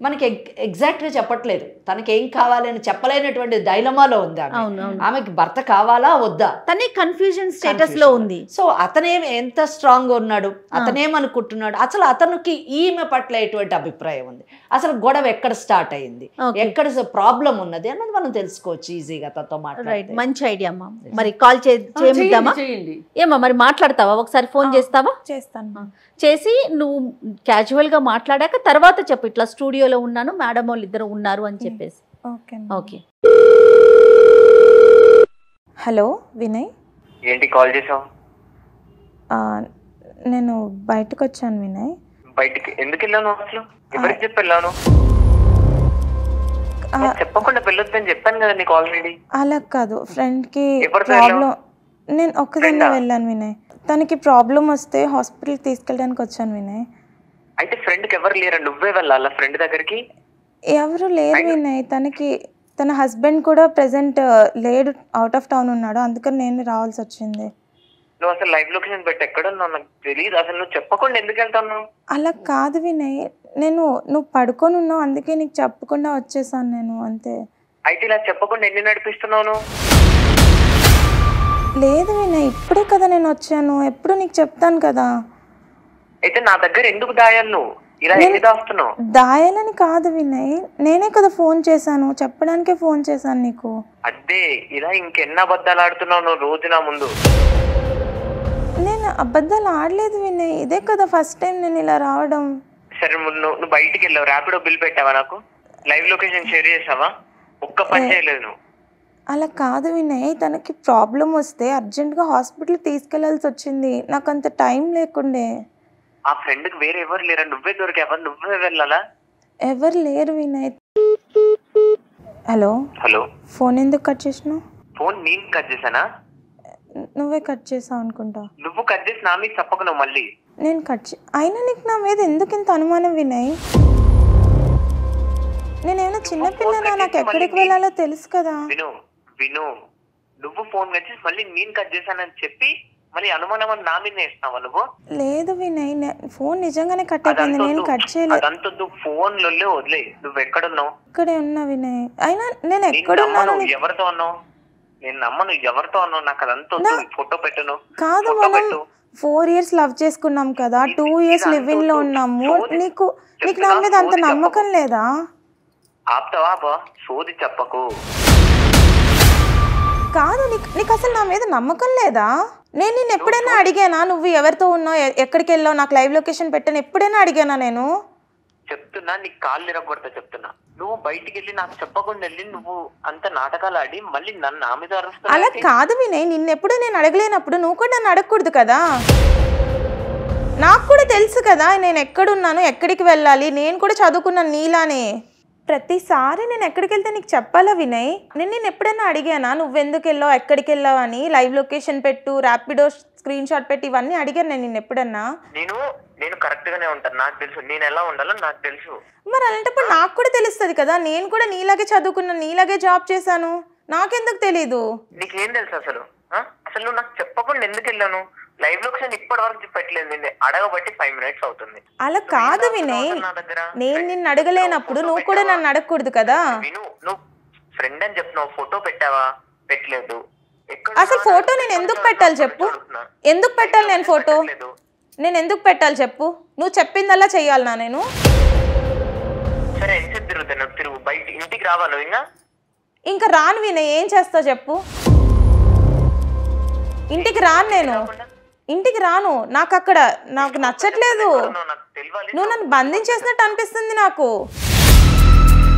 మనకి ఎగ్జాక్ట్గా చెప్పట్లేదు, తనకి ఏం కావాలి అని చెప్పలేనటువంటి డైలమాలో ఉంది ఆమె. ఆమెకి భర్త కావాలా వద్దా, తనే కన్ఫ్యూజన్ స్టేటస్ లో ఉంది. సో అతనేం ఎంత స్ట్రాంగ్ ఉన్నాడు, అతనేమనుకుంటున్నాడు, అసలు అతనికి ఈమె పట్ల ఎటువంటి అభిప్రాయం ఉంది, అసలు గొడవ ఎక్కడ స్టార్ట్ అయింది, ఎక్కడ ప్రాబ్లం ఉన్నది అన్నది మనం తెలుసుకోవచ్చు ఈజీగా తనతో మాట్లాడి. మంచి ఐడియా అమ్మా. మరి కాల్ చేద్దామా? ఏమా మరి మాట్లాడతావా? ఒకసారి ఫోన్ చేస్తావా? చేస్తాను. చేసి నువ్వు క్యాజువల్ గా మాట్లాడాక తర్వాత చెప్పు, ఇట్లా స్టూడియోలో ఉన్నాను, మేడం వాళ్ళు ఇద్దరు ఉన్నారు అని చెప్పేసి. Okay okay. హలో వినయ్. ఏంటి కాల్ చేసావు? నేను బయటకు వచ్చాను వినయ్. బయటికి ఎందుకు వెళ్ళాను? అసలు ఎవరికి చెప్పి వెళ్ళాను? చెప్పకుండా వెళ్ళొద్దని చెప్పాను కదా నీకు ఆల్రెడీ. అలా కాదు, ఫ్రెండ్కి ప్రాబ్లం, నేను ఒక్కదాన్నే వెళ్ళాను వినయ్. తనకి ప్రాబ్లం వస్తే హాస్పిటల్కి తీసుకెళ్ళడానికి వచ్చాను వినయ్. అయితే ఫ్రెండ్కి ఎవరు లేరా? నువ్వే వెళ్ళాలా ఫ్రెండ్ దగ్గరికి? ఎవరు లేరు వినయ్. తన హస్బెండ్ కూడా ప్రెసెంట్ లేడు, అవుట్ ఆఫ్ టౌన్ ఉన్నాడు, అందుకని నేను రావాల్సి వచ్చింది. నువ్వు అసలు లైవ్ లొకేషన్ పెట్టి ఎక్కడ ఉన్నావు నాకు తెలియదు. అసలు నువ్వు చెప్పకుండా ఎందుకు వెళ్తావు? అలా కాదు వినయ్, నువ్వు పడుకొని ఉన్నావు, అందుకే నీకు చెప్పకుండా వచ్చేసాను నేను, అంతే. అయితే ఇలా చెప్పకుండా ఎన్ని నడిపిస్తున్నావు? లేదు వినయ్, ఇప్పుడే కదా నేను వచ్చాను, ఎప్పుడు నీకు చెప్తాను కదా. అయితే నా దగ్గర ఎందుకు దాయాలి నువ్వు? ఇలా ఎన్ని దాస్తున్నావు? దాయాలని కాదు వినయ్, నేనే కదా ఫోన్ చేశాను, చెప్పడానికే ఫోన్ చేశాను నీకు. అదే ఇలా ఇంకెన్ని అబద్ధాలు ఆడుతున్నావు నువ్వు రోజు నా ముందు? నేను అబద్ధాలు ఆడలేదు వినయ్, ఇదే కదా ఫస్ట్ టైం నేను ఇలా రావడం. సరే నువ్వు బయటికి వెళ్ళావు, ర్యాపిడో బిల్ పెట్టావా? నాకు లైవ్ లొకేషన్ షేర్ చేసావా? ఒక్క పని చేయలేదు నువ్వు. అలా కాదు వినయ్, తనకి ప్రాబ్లం వస్తే అర్జెంట్గా హాస్పిటల్కి తీసుకెళ్లాల్సి వచ్చింది, నాకు అంత టైం లేకుండే. ఆ ఫ్రెండ్కి వేరే ఎవరు లేరా? నువ్వే దొరికావా? నువ్వే వెళ్ళాలా? ఎవరు లేరు వినయ్. హలో హలో, ఫోన్ ఎందుకు కట్ చేసినావు? ఫోన్ నేను కట్ చేశానా? నువ్వే కట్ చేసావు అనుకుంటా. నువ్వు కట్ చేసి నా మీద చెప్పకు నువ్వు మళ్ళీ. నేను అయినా నీకు నా మీద ఎందుకు ఇంత అనుమానం వినయ్? నేనేమైనా చిన్నపిల్లనా? నాకు ఎక్కడికి వెళ్ళాలో తెలుసు కదా. విను నువ్వు ఫోన్ కట్ చేసి మళ్ళీ నేను కట్ చేశానని చెప్పి మళ్ళీ అనుమానం నా మీద వేస్తావా నువ్వు? లేదు వినయ్, ఫోన్ నిజంగానే కట్ అయిపోయింది, నేను కట్ చేయలేదు. అదంతా ఫోన్ లో వదిలే. నువ్వు ఎక్కడున్నావు? ఇక్కడే ఉన్నా వినయ్. అయినా నేను ఎక్కడున్నాను? ఎవరితో ఉన్నావు? నేను నమ్మను. ఎవరితో ఉన్నావు? నాకు అదంతా ఫోటో పెట్టను. కాదు, మనం 4 years లవ్ చేసుకున్నాం కదా, 2 years లివ్ ఇన్ లో ఉన్నాము. నీకు నా మీద అంత నమ్మకం లేదా? ఆపుతావా? సోది చెప్పకు. కాదు, నీకు అసలు నా మీద నమ్మకం లేదా? నేను ఎప్పుడైనా అడిగానా నువ్వు ఎవరితో ఉన్నావు, ఎక్కడికి వెళ్ళావు, నాకు లైవ్ లొకేషన్ పెట్టాను ఎప్పుడైనా అడిగానా నేను? చెప్తున్నా, నీకు కాళ్ళు ఇరగొడతా చెప్తున్నా. నువ్వు బయటికి వెళ్ళి నాకు చెప్పకుండా వెళ్ళి నువ్వు అంత నాటకాలు ఆడి మళ్ళీ నన్ను నా మీద అరుస్తావు. అలా కాదు వినయ్, నిన్నెప్పుడు నేను అడగలేనప్పుడు నువ్వు కూడా నన్ను అడగకూడదు కదా. నాకు కూడా తెలుసు కదా నేను ఎక్కడున్నాను, ఎక్కడికి వెళ్ళాలి. నేను కూడా చదువుకున్నాను నీలానే. ప్రతిసారి నేను ఎక్కడికి వెళ్తే నీకు చెప్పాలా వినయ్? నేను ఎప్పుడైనా అడిగానా నువ్వెందుకు వెళ్ళావు, ఎక్కడికి వెళ్ళావు అని? లైవ్ లొకేషన్ పెట్టు, ర్యాపిడో స్క్రీన్ షాట్ పెట్టి ఇవన్నీ అడిగాను నేను నిన్ను ఎప్పుడన్నా? నేను కరెక్ట్ గానే ఉంటాను, నాకు తెలుసు నేను ఎలా ఉండాలో నాకు తెలుసు. మరి అలాంటప్పుడు నాకు కూడా తెలుస్తుంది కదా, నేను కూడా నీలాగే చదువుకున్నాను, నీలాగే జాబ్ చేశాను, నాకెందుకు తెలీదు? నీకేం తెలుసు అసలు? అసలు నువ్వు నాకు చెప్పకుండా ఎందుకు వెళ్ళాను? లైవ్ లొకేషన్ ఇప్పటి వరకు పెట్టలేదు, నేను అడగబట్టి 5 minutes అవుతుంది. అలా కాదు వినయ్, నేను నిన్ను అడగలేనప్పుడు నువ్వు కూడా నన్ను అడగకూడదు కదా. నువ్వు ఫ్రెండ్ అని చెప్పినావు, ఫోటో పెట్టావా? పెట్టలేదు. అసలు ఫోటో నేను ఎందుకు పెట్టాలి చెప్పు? ఎందుకు పెట్టాలి నేను ఫోటో? నేను ఎందుకు పెట్టాలి చెప్పు? నువ్వు చెప్పిందల్లా చెయ్యాలనా నేను? సరే ఎంతసేపు తిరుగుతాను? తిరుగు, బయట ఇంటికి రావా నువ్వు? ఇంకా రాను వినయ్, ఏం చేస్తావు చెప్పు? ఇంటికి రాను, నేను ఇంటికి రాను. నాకు నచ్చట్లేదు. నువ్వు నన్ను బంధించేసినట్టు అనిపిస్తుంది నాకు.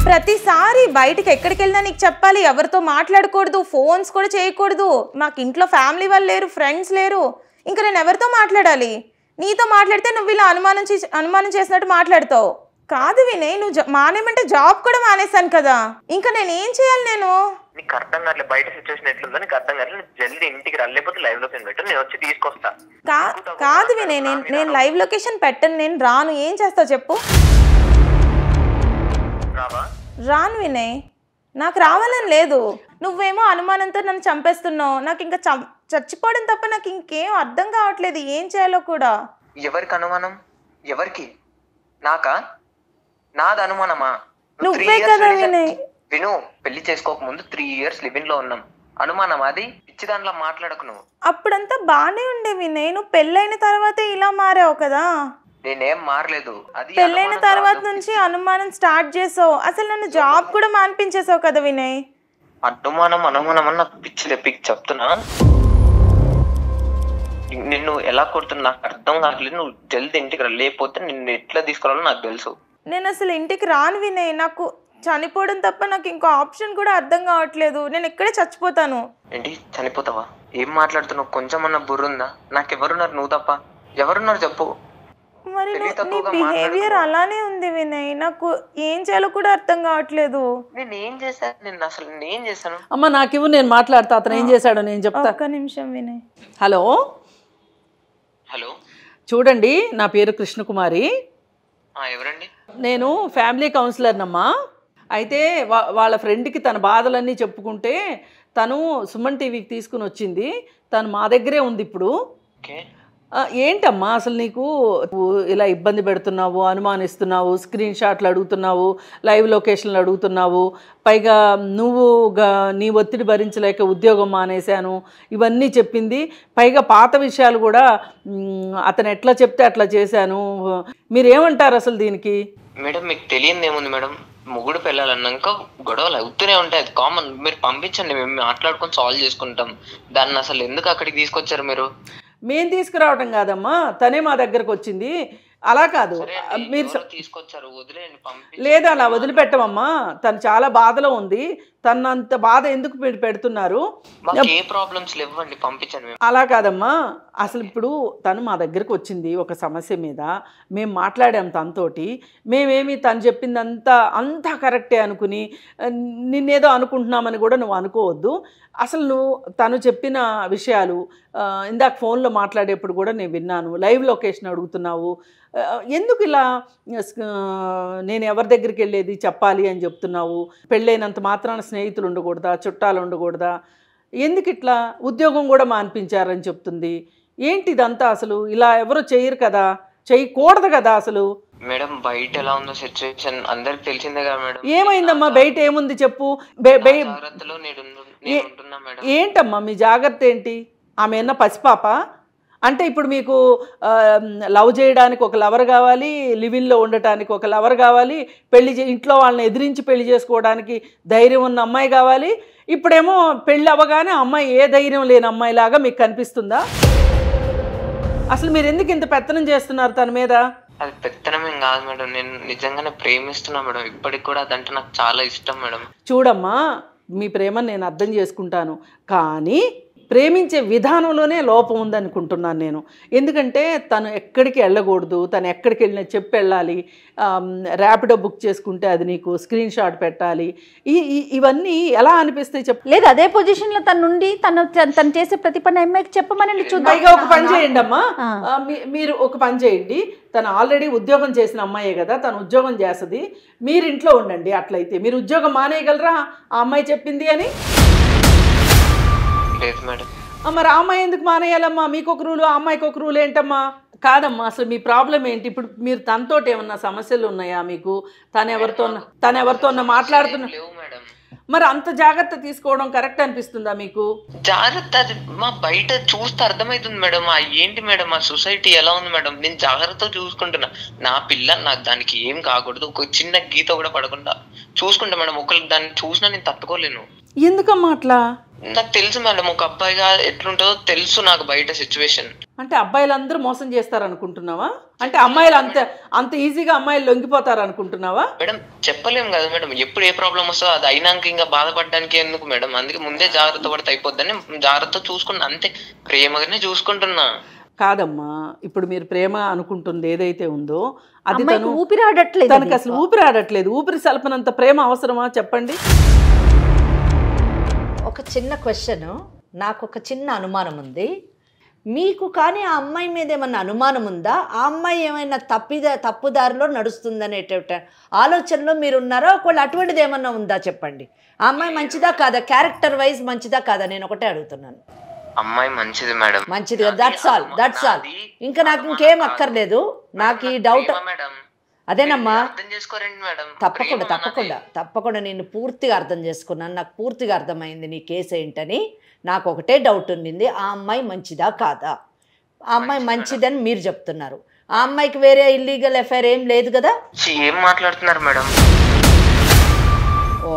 ప్రతిసారి బయటికి ఎక్కడికి వెళ్ళినా నీకు చెప్పాలి, ఎవరితో మాట్లాడకూడదు, ఫోన్స్ కూడా చేయకూడదు. మాకు ఇంట్లో ఫ్యామిలీ వాళ్ళు లేరు, ఫ్రెండ్స్ లేరు, ఇంకా నేను ఎవరితో మాట్లాడాలి? నీతో మాట్లాడితే నువ్వు ఇలా అనుమానం చేసినట్టు మాట్లాడతావు. కాదు వినయ్, నువ్వు మానేమంటే జాబ్ కూడా మానేశాను కదా, ఇంకా నేను ఏం చేయాలి? నేను నీకు అర్థం కావట్లేదు, బయట సిచ్యువేషన్ ఎట్లుందో నీకు అర్థం కావట్లేదు. జల్దీ ఇంటికి రాలేకపోతే లైవ్ లొకేషన్ పెట్టు, నేను వచ్చి తీసుకొస్తా. కాదు వినయ్, నేను లైవ్ లొకేషన్ పెట్టను, నేను రాను. ఏం చేస్తావు చెప్పు? రావా? రాను వినయ్, నాకు రావాలని లేదు. నువ్వేమో అనుమానంతో నన్ను చంపేస్తున్నావు. నాకు ఇంకా చచ్చిపోవడం తప్ప నాకు ఇంకేం అర్థం కావట్లేదు, ఏం చేయాలో కూడా. ఎవరికి అనుమానం? ఎవరికి? నాకా? నాది అనుమానమా? నువ్వే కదా వినయ్. విను, పెళ్లి చేసుకోక ముందు 3 years లివింగ్ లో ఉన్నాం. అనుమానం అది? పిచ్చి దాంట్లో మాట్లాడకు నువ్వు. అప్పుడంతా బానే ఉండే వినయ్, నువ్వు పెళ్ళైన తర్వాతే ఇలా మారావు కదా. నేనేం మారలేదు. అది పెళ్ళైన తర్వాత నుంచి అనుమానం స్టార్ట్ చేసావు. అసలు నన్ను జాబ్ కూడా మానిపించేసావు కదా వినయ్. అనుమానం అని నాకు పిచ్చి చెప్తున్నా. నిన్ను ఎలా కొడుతున్నా నాకు అర్థం కావట్లేదు. నువ్వు జల్దీ ఇంటికి రా, లేకపోతే నిన్ను ఎట్లా తీసుకురావాలో నాకు తెలుసు. నేను అసలు ఇంటికి రాను వినయ్. నాకు చనిపోవడం తప్ప నాకు ఇంకో ఆప్షన్ కూడా అర్థం కావట్లేదు. నేను ఇక్కడే చచ్చిపోతాను. ఏంటి చనిపోతావా? ఏం మాట్లాడుతున్నావు? కొంచెం అన్న బుర్ర ఉందా? నాకెవరున్నారు? నువ్వు తప్ప ఎవరున్నారు చెప్పు. మరి నీ బిహేవియర్ అలానే ఉంది వినయ్. నాకు ఏం చేయాలో కూడా అర్థం కావట్లేదు. నేనేం చేశాను? అమ్మ నాకివ్వు, నేను మాట్లాడతా. అతను ఏం చేశాడో నేను చెప్తా. ఒక్క నిమిషం వినయ్. హలో హలో, చూడండి, నా పేరు కృష్ణకుమారి. ఎవరండి? నేను ఫ్యామిలీ కౌన్సిలర్నమ్మా. అయితే వాళ్ళ ఫ్రెండ్కి తన బాధలన్నీ చెప్పుకుంటే తను సుమన్ టీవీకి తీసుకుని వచ్చింది. తను మా దగ్గరే ఉంది ఇప్పుడు. ఏంటమ్మా అసలు నీకు ఇలా ఇబ్బంది పెడుతున్నావు, అనుమానిస్తున్నావు, స్క్రీన్ షాట్లు అడుగుతున్నావు, లైవ్ లొకేషన్లు అడుగుతున్నావు, పైగా నువ్వు నీ ఒత్తిడి భరించలేక ఉద్యోగం మానేశాను ఇవన్నీ చెప్పింది. పైగా పాత విషయాలు కూడా అతను ఎట్లా చెప్తే అట్లా చేశాను. మీరేమంటారు అసలు దీనికి? మేడం మీకు తెలియదు ఏముంది మేడం, మొగుడు పెళ్ళాలన్నాక గొడవలు అవుతూనే ఉంటాయి, అది కామన్. మీరు పంపించండి, మేము మాట్లాడుకొని సాల్వ్ చేసుకుంటాం. దాన్ని అసలు ఎందుకు అక్కడికి తీసుకొచ్చారు మీరు? మేము తీసుకురావటం కాదమ్మా, తనే మా దగ్గరకు వచ్చింది. అలా కాదు, మీరు తీసుకొచ్చారు, వదిలేయండి. లేదు, అలా వదిలిపెట్టమమ్మా. తను చాలా బాధలో ఉంది. తను అంత బాధ ఎందుకు మీరు పెడుతున్నారు? ఏ ప్రాబ్లమ్స్ లేవండి, పంపించండి. అలా కాదమ్మా, అసలు ఇప్పుడు తను మా దగ్గరకు వచ్చింది ఒక సమస్య మీద. మేము మాట్లాడాం తనతోటి. మేమేమి తను చెప్పిందంతా కరెక్టే అనుకుని నిన్నేదో అనుకుంటున్నామని కూడా నువ్వు అనుకోవద్దు. అసలు నువ్వు తను చెప్పిన విషయాలు ఇందాక ఫోన్లో మాట్లాడేప్పుడు కూడా నేను విన్నాను. లైవ్ లొకేషన్ అడుగుతున్నావు, ఎందుకు ఇలా నేను ఎవరి దగ్గరికి వెళ్ళేది చెప్పాలి అని చెప్తున్నావు? పెళ్ళైనంత మాత్రాన స్నేహితులు ఉండకూడదా, చుట్టాలు ఉండకూడదా? ఎందుకు ఇట్లా ఉద్యోగం కూడా మాన్పించారని చెప్తుంది. ఏంటి ఇదంతా? అసలు ఇలా ఎవరు చేయరు కదా, చేయకూడదు కదా అసలు. మేడం బయట ఎలా ఉందో సిచ్యువేషన్ అందరికి తెలిసిందే కదా మేడం. ఏమైందమ్మా? బయట ఏముంది చెప్పు. ఏంటమ్మా మీ జాగ్రత్త ఏంటి? ఆమె ఏమన్నా పసిపాప? అంటే ఇప్పుడు మీకు లవ్ చేయడానికి ఒక లవర్ కావాలి, లివిన్లో ఉండటానికి ఒక లవర్ కావాలి, ఇంట్లో వాళ్ళని ఎదిరించి పెళ్లి చేసుకోవడానికి ధైర్యం ఉన్న అమ్మాయి కావాలి. ఇప్పుడేమో పెళ్ళి అవ్వగానే అమ్మాయి ఏ ధైర్యం లేని అమ్మాయిలాగా మీకు కనిపిస్తుందా? అసలు మీరు ఎందుకు ఇంత పెత్తనం చేస్తున్నారు తన మీద? అది పెత్తనమేం కాదు మేడం, నేను నిజంగానే ప్రేమిస్తున్నా మేడం. ఇప్పటికి కూడా అదంటే నాకు చాలా ఇష్టం మేడం. చూడమ్మా, మీ ప్రేమను నేను అర్థం చేసుకుంటాను, కానీ ప్రేమించే విధానంలోనే లోపం ఉందనుకుంటున్నాను నేను. ఎందుకంటే తను ఎక్కడికి వెళ్ళకూడదు, తను ఎక్కడికి వెళ్ళినా చెప్పి వెళ్ళాలి. ర్యాపిడో బుక్ చేసుకుంటే అది నీకు స్క్రీన్ షాట్ పెట్టాలి. ఇవన్నీ ఎలా అనిపిస్తాయి చెప్పు? లేదు, అదే పొజిషన్లో తను నుండి తను చేసే ప్రతి పని అమ్మాయికి చెప్పమని చూద్దాం. పైగా ఒక పని చేయండి అమ్మా, మీరు ఒక పని చేయండి. తను ఆల్రెడీ ఉద్యోగం చేసిన అమ్మాయే కదా, తను ఉద్యోగం చేస్తుంది. మీరు ఇంట్లో ఉండండి. అట్లయితే మీరు ఉద్యోగం మానేయగలరా ఆ అమ్మాయి చెప్పింది అని? లేదు మేడం. మరి ఆ అమ్మాయి ఎందుకు మానేయాలమ్మా? మీకు ఒక రూలు, ఆ అమ్మాయికి ఒక రూలు ఏంటమ్మా? కాదమ్మా, అసలు మీ ప్రాబ్లం ఏంటి? ఇప్పుడు మీరు తనతో ఏమన్నా సమస్యలు ఉన్నాయా మీకు? తను ఎవరితో మాట్లాడుతున్నా? మరి అంత జాగ్రత్త తీసుకోవడం కరెక్ట్ అనిపిస్తుందా మీకు? జాగ్రత్త మా బయట చూస్తే అర్థమవుతుంది మేడం. ఏంటి మేడం ఆ సొసైటీ ఎలా ఉంది మేడం? నేను జాగ్రత్తగా చూసుకుంటున్నా. నా పిల్ల నాకు దానికి ఏం కాకూడదు, ఒక చిన్న గీత కూడా పడకుండా చూసుకుంటా మేడం. ఒకళ్ళు దాన్ని చూసినా నేను తట్టుకోలేను. ఎందుకమ్మా అట్లా? నాకు తెలుసు మేడం, ఒక అబ్బాయిగా ఎట్లుంటుందో తెలుసు నాకు బయట సిచ్యువేషన్. అంటే అబ్బాయిలందరూ మోసం చేస్తారు అనుకుంటున్నావా? అంటే అమ్మాయిలు అంత ఈజీగా అమ్మాయిలు లొంగిపోతారు అనుకుంటున్నావా? మేడం చెప్పలేము కదా మేడం, ఎప్పుడు ఏ ప్రాబ్లం వస్తుందో అది అయినాక ఇంకా బాధపడడానికి ఎందుకు మేడం? అందుకే ముందే జాగ్రత్త పడితే అయిపోద్దని జాగ్రత్త చూసుకున్నా, అంతే. ప్రేమగానే చూసుకుంటున్నా. కాదమ్మా, ఇప్పుడు మీరు ప్రేమ అనుకుంటుంది ఏదైతే ఉందో అది ఊపిరాడట్లేదు. తనకు అసలు ఊపిరాడట్లేదు. ఊపిరి సలపనంత ప్రేమ అవసరమా చెప్పండి? ఒక చిన్న క్వశ్చన్, నాకు ఒక చిన్న అనుమానం ఉంది. మీకు కానీ ఆ అమ్మాయి మీద ఏమన్నా అనుమానం ఉందా? ఆ అమ్మాయి ఏమైనా తప్పుదారిలో నడుస్తుందనేట ఆలోచనలో మీరు ఉన్నారా? ఒకవేళ అటువంటిది ఏమన్నా ఉందా చెప్పండి. ఆ అమ్మాయి మంచిదా కాదా, క్యారెక్టర్ వైజ్ మంచిదా కాదా, నేను ఒకటే అడుగుతున్నాను. అమ్మాయి మంచిది మేడం, మంచిది కదా, దట్స్ ఆల్. ఇంకా నాకు ఇంకేం అక్కర్లేదు. నాకు ఈ డౌట్ మేడం. అదేనమ్మా, అర్థం చేసుకోరండి మేడం. తప్పకుండా నేను పూర్తిగా అర్థం చేసుకున్నాను. నాకు పూర్తిగా అర్థమైంది నీ కేసు ఏంటని. నాకు ఒకటే డౌట్ ఉండింది, ఆ అమ్మాయి మంచిదా కాదా? ఆ అమ్మాయి మంచిదని మీరు చెప్తున్నారు. ఆ అమ్మాయికి వేరే ఇల్లీగల్ ఎఫైర్ ఏం లేదు కదా? ఏం మాట్లాడుతున్నారు madam?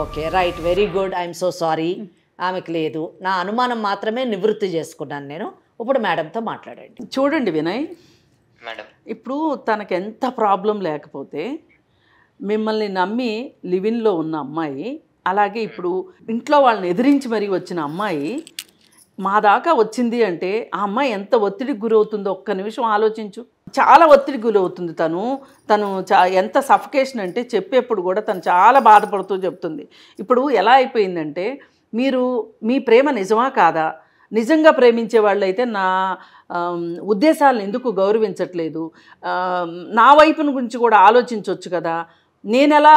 Okay, right, very good. I'm so sorry. ఆమెకు లేదు. నా అనుమానం మాత్రమే నివృత్తి చేసుకున్నాను నేను. ఇప్పుడు మేడంతో మాట్లాడండి. చూడండి వినయ్, మేడం ఇప్పుడు తనకు ఎంత ప్రాబ్లం లేకపోతే మిమ్మల్ని నమ్మి లివిన్లో ఉన్న అమ్మాయి, అలాగే ఇప్పుడు ఇంట్లో వాళ్ళని ఎదిరించి మరీ వచ్చిన అమ్మాయి మా దాకా వచ్చింది అంటే ఆ అమ్మాయి ఎంత ఒత్తిడికి గురవుతుందో ఒక్క నిమిషం ఆలోచించు. చాలా ఒత్తిడికి గురవుతుంది తను ఎంత సఫకేషన్ అంటే చెప్పేప్పుడు కూడా తను చాలా బాధపడుతూ చెప్తుంది. ఇప్పుడు ఎలా అయిపోయిందంటే, మీరు మీ ప్రేమ నిజమా కాదా, నిజంగా ప్రేమించే వాళ్ళైతే నా ఉద్దేశాలను ఎందుకు గౌరవించట్లేదు, నా వైపున గురించి కూడా ఆలోచించవచ్చు కదా, నేను ఎలా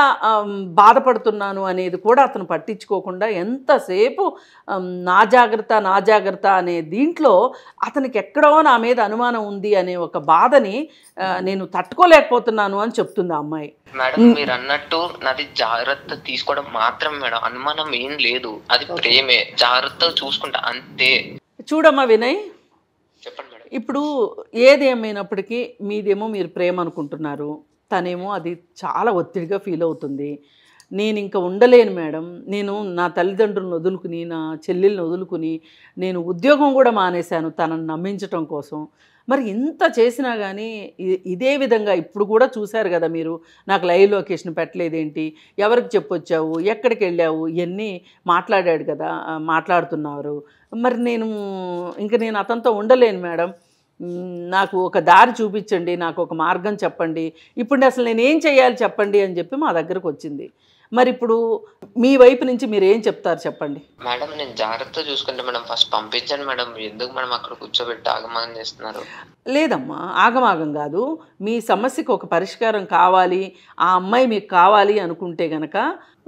బాధపడుతున్నాను అనేది కూడా అతను పట్టించుకోకుండా ఎంతసేపు నా జాగ్రత్త అనే దీంట్లో అతనికి ఎక్కడో నా మీద అనుమానం ఉంది అనే ఒక బాధని నేను తట్టుకోలేకపోతున్నాను అని చెప్తుంది ఆ అమ్మాయి. మేడం మీరు అన్నట్టు నాది జాగ్రత్త తీసుకోవడం మాత్రం మేడం, అనుమానం ఏం లేదు. అది ప్రేమే, జాగ్రత్తగా చూసుకుంటా అంతే. చూడమ్మా వినయ్, చెప్పండి మేడం. ఇప్పుడు ఏదేమైనప్పటికీ మీదేమో మీరు ప్రేమ అనుకుంటున్నారు, తనేమో అది చాలా ఒత్తిడిగా ఫీల్ అవుతుంది. నేను ఇంకా ఉండలేను మేడం, నేను నా తల్లిదండ్రులను వదులుకుని నా చెల్లెల్ని వదులుకుని నేను ఉద్యోగం కూడా మానేశాను తనని నమ్మించటం కోసం. మరి ఇంత చేసినా కానీ ఇదే విధంగా ఇప్పుడు కూడా చూశారు కదా మీరు, నాకు లైవ్ లొకేషన్ పెట్టలేదేంటి, ఎవరికి చెప్పొచ్చావు, ఎక్కడికి వెళ్ళావు, ఇవన్నీ మాట్లాడాడు కదా, మాట్లాడుతున్నారు. మరి నేను అతనితో ఉండలేను మేడం, నాకు ఒక దారి చూపించండి, నాకు ఒక మార్గం చెప్పండి, ఇప్పుడు అసలు నేను ఏం చేయాలి చెప్పండి అని చెప్పి మా దగ్గరకు వచ్చింది. మరి ఇప్పుడు మీ వైపు నుంచి మీరు ఏం చెప్తారు చెప్పండి. మేడం నేను జాగ్రత్తగా చూసుకుంటే మేడం, ఫస్ట్ పంపించండి మేడం. ఎందుకు మేడం అక్కడ కూర్చోబెట్టి ఆగమాగం చేస్తున్నారు? లేదమ్మా, ఆగమాగం కాదు. మీ సమస్యకు ఒక పరిష్కారం కావాలి, ఆ అమ్మాయి మీకు కావాలి అనుకుంటే గనక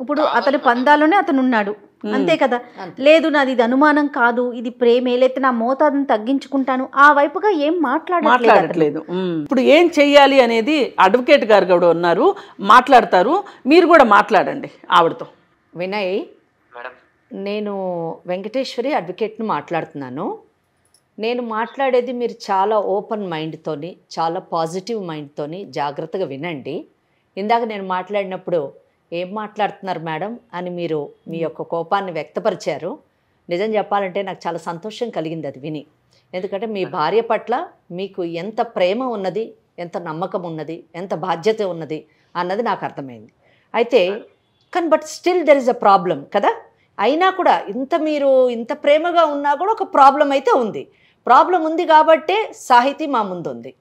ఇప్పుడు అతని పందాలోనే అతను ఉన్నాడు, అంతే కదా. లేదు నాది ఇది అనుమానం కాదు, ఇది ప్రేమే, లేకపోతే నా మోతాదుని తగ్గించుకుంటాను, ఆ వైపుగా ఏం మాట్లాడట్లేదు. ఇప్పుడు ఏం చెయ్యాలి అనేది అడ్వకేట్ గారు కూడా ఉన్నారు, మాట్లాడతారు. మీరు కూడా మాట్లాడండి ఆవిడతో. వినయ్, మేడం నేను వెంకటేశ్వరి అడ్వకేట్ని మాట్లాడుతున్నాను. నేను మాట్లాడేది మీరు చాలా ఓపెన్ మైండ్తోని, చాలా పాజిటివ్ మైండ్తోని జాగ్రత్తగా వినండి. ఇందాక నేను మాట్లాడినప్పుడు ఏం మాట్లాడుతున్నారు మేడం అని మీరు మీ యొక్క కోపాన్ని వ్యక్తపరిచారు. నిజం చెప్పాలంటే నాకు చాలా సంతోషం కలిగింది అది విని. ఎందుకంటే మీ భార్య పట్ల మీకు ఎంత ప్రేమ ఉన్నది, ఎంత నమ్మకం ఉన్నది, ఎంత బాధ్యత ఉన్నది అన్నది నాకు అర్థమైంది. అయితే కానీ but still there is a problem కదా. అయినా కూడా మీరు ఇంత ప్రేమగా ఉన్నా కూడా ఒక ప్రాబ్లం అయితే ఉంది. ప్రాబ్లం ఉంది కాబట్టే సాహితీ మా ముందు ఉంది.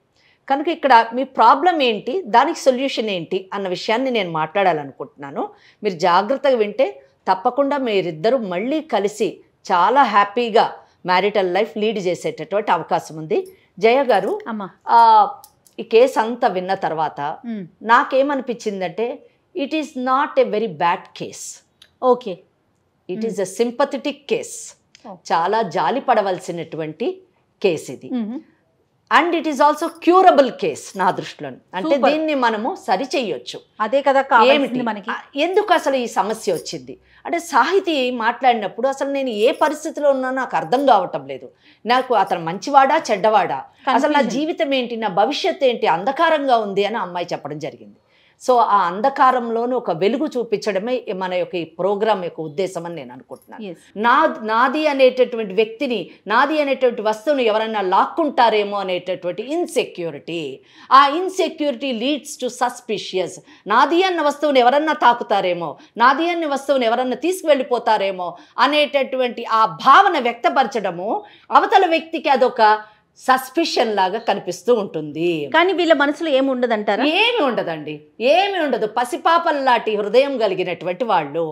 కనుక ఇక్కడ మీ ప్రాబ్లం ఏంటి, దానికి సొల్యూషన్ ఏంటి అన్న విషయాన్ని నేను మాట్లాడాలనుకుంటున్నాను. మీరు జాగ్రత్తగా వింటే తప్పకుండా మీరిద్దరూ మళ్ళీ కలిసి చాలా హ్యాపీగా మ్యారిటల్ లైఫ్ లీడ్ చేసేటటువంటి అవకాశం ఉంది. జయ గారు, ఈ కేసు అంతా విన్న తర్వాత నాకేమనిపించిందంటే, it is not a very bad case. Okay, it is a sympathetic case. చాలా జాలి పడవలసినటువంటి కేసు ఇది. And it is also curable case నా దృష్టిలో. అంటే దీన్ని మనము సరి చేయొచ్చు. అదే కదా ఏమిటి మనకి, ఎందుకు అసలు ఈ సమస్య వచ్చింది అంటే, సాహితీ మాట్లాడినప్పుడు అసలు నేను ఏ పరిస్థితిలో ఉన్నా నాకు అర్థం కావటం లేదు. నాకు అతను మంచివాడా చెడ్డవాడా, అసలు నా జీవితం ఏంటి, నా భవిష్యత్తు ఏంటి, అంధకారంగా ఉంది అని అమ్మాయి చెప్పడం జరిగింది. సో ఆ అంధకారంలోనూ ఒక వెలుగు చూపించడమే మన యొక్క ఈ ప్రోగ్రామ్ యొక్క ఉద్దేశం అని నేను అనుకుంటున్నాను. నాది అనేటటువంటి వ్యక్తిని, నాది అనేటువంటి వస్తువును ఎవరైనా లాక్కుంటారేమో అనేటటువంటి ఇన్సెక్యూరిటీ, ఆ ఇన్సెక్యూరిటీ లీడ్స్ టు సస్పిషియస్. నాది అన్న వస్తువుని ఎవరన్నా తాకుతారేమో, నాది అన్న వస్తువుని ఎవరన్నా తీసుకువెళ్ళిపోతారేమో అనేటటువంటి ఆ భావన వ్యక్తపరచడము అవతల వ్యక్తికి అదొక సస్పిషన్ లాగా కనిపిస్తూ ఉంటుంది. కానీ వీళ్ళ మనసులో ఏమి ఉండదంటారా? ఏమి ఉండదండి, ఏమి ఉండదు. పసిపాపల్లాంటి హృదయం కలిగినటువంటి వాళ్ళు,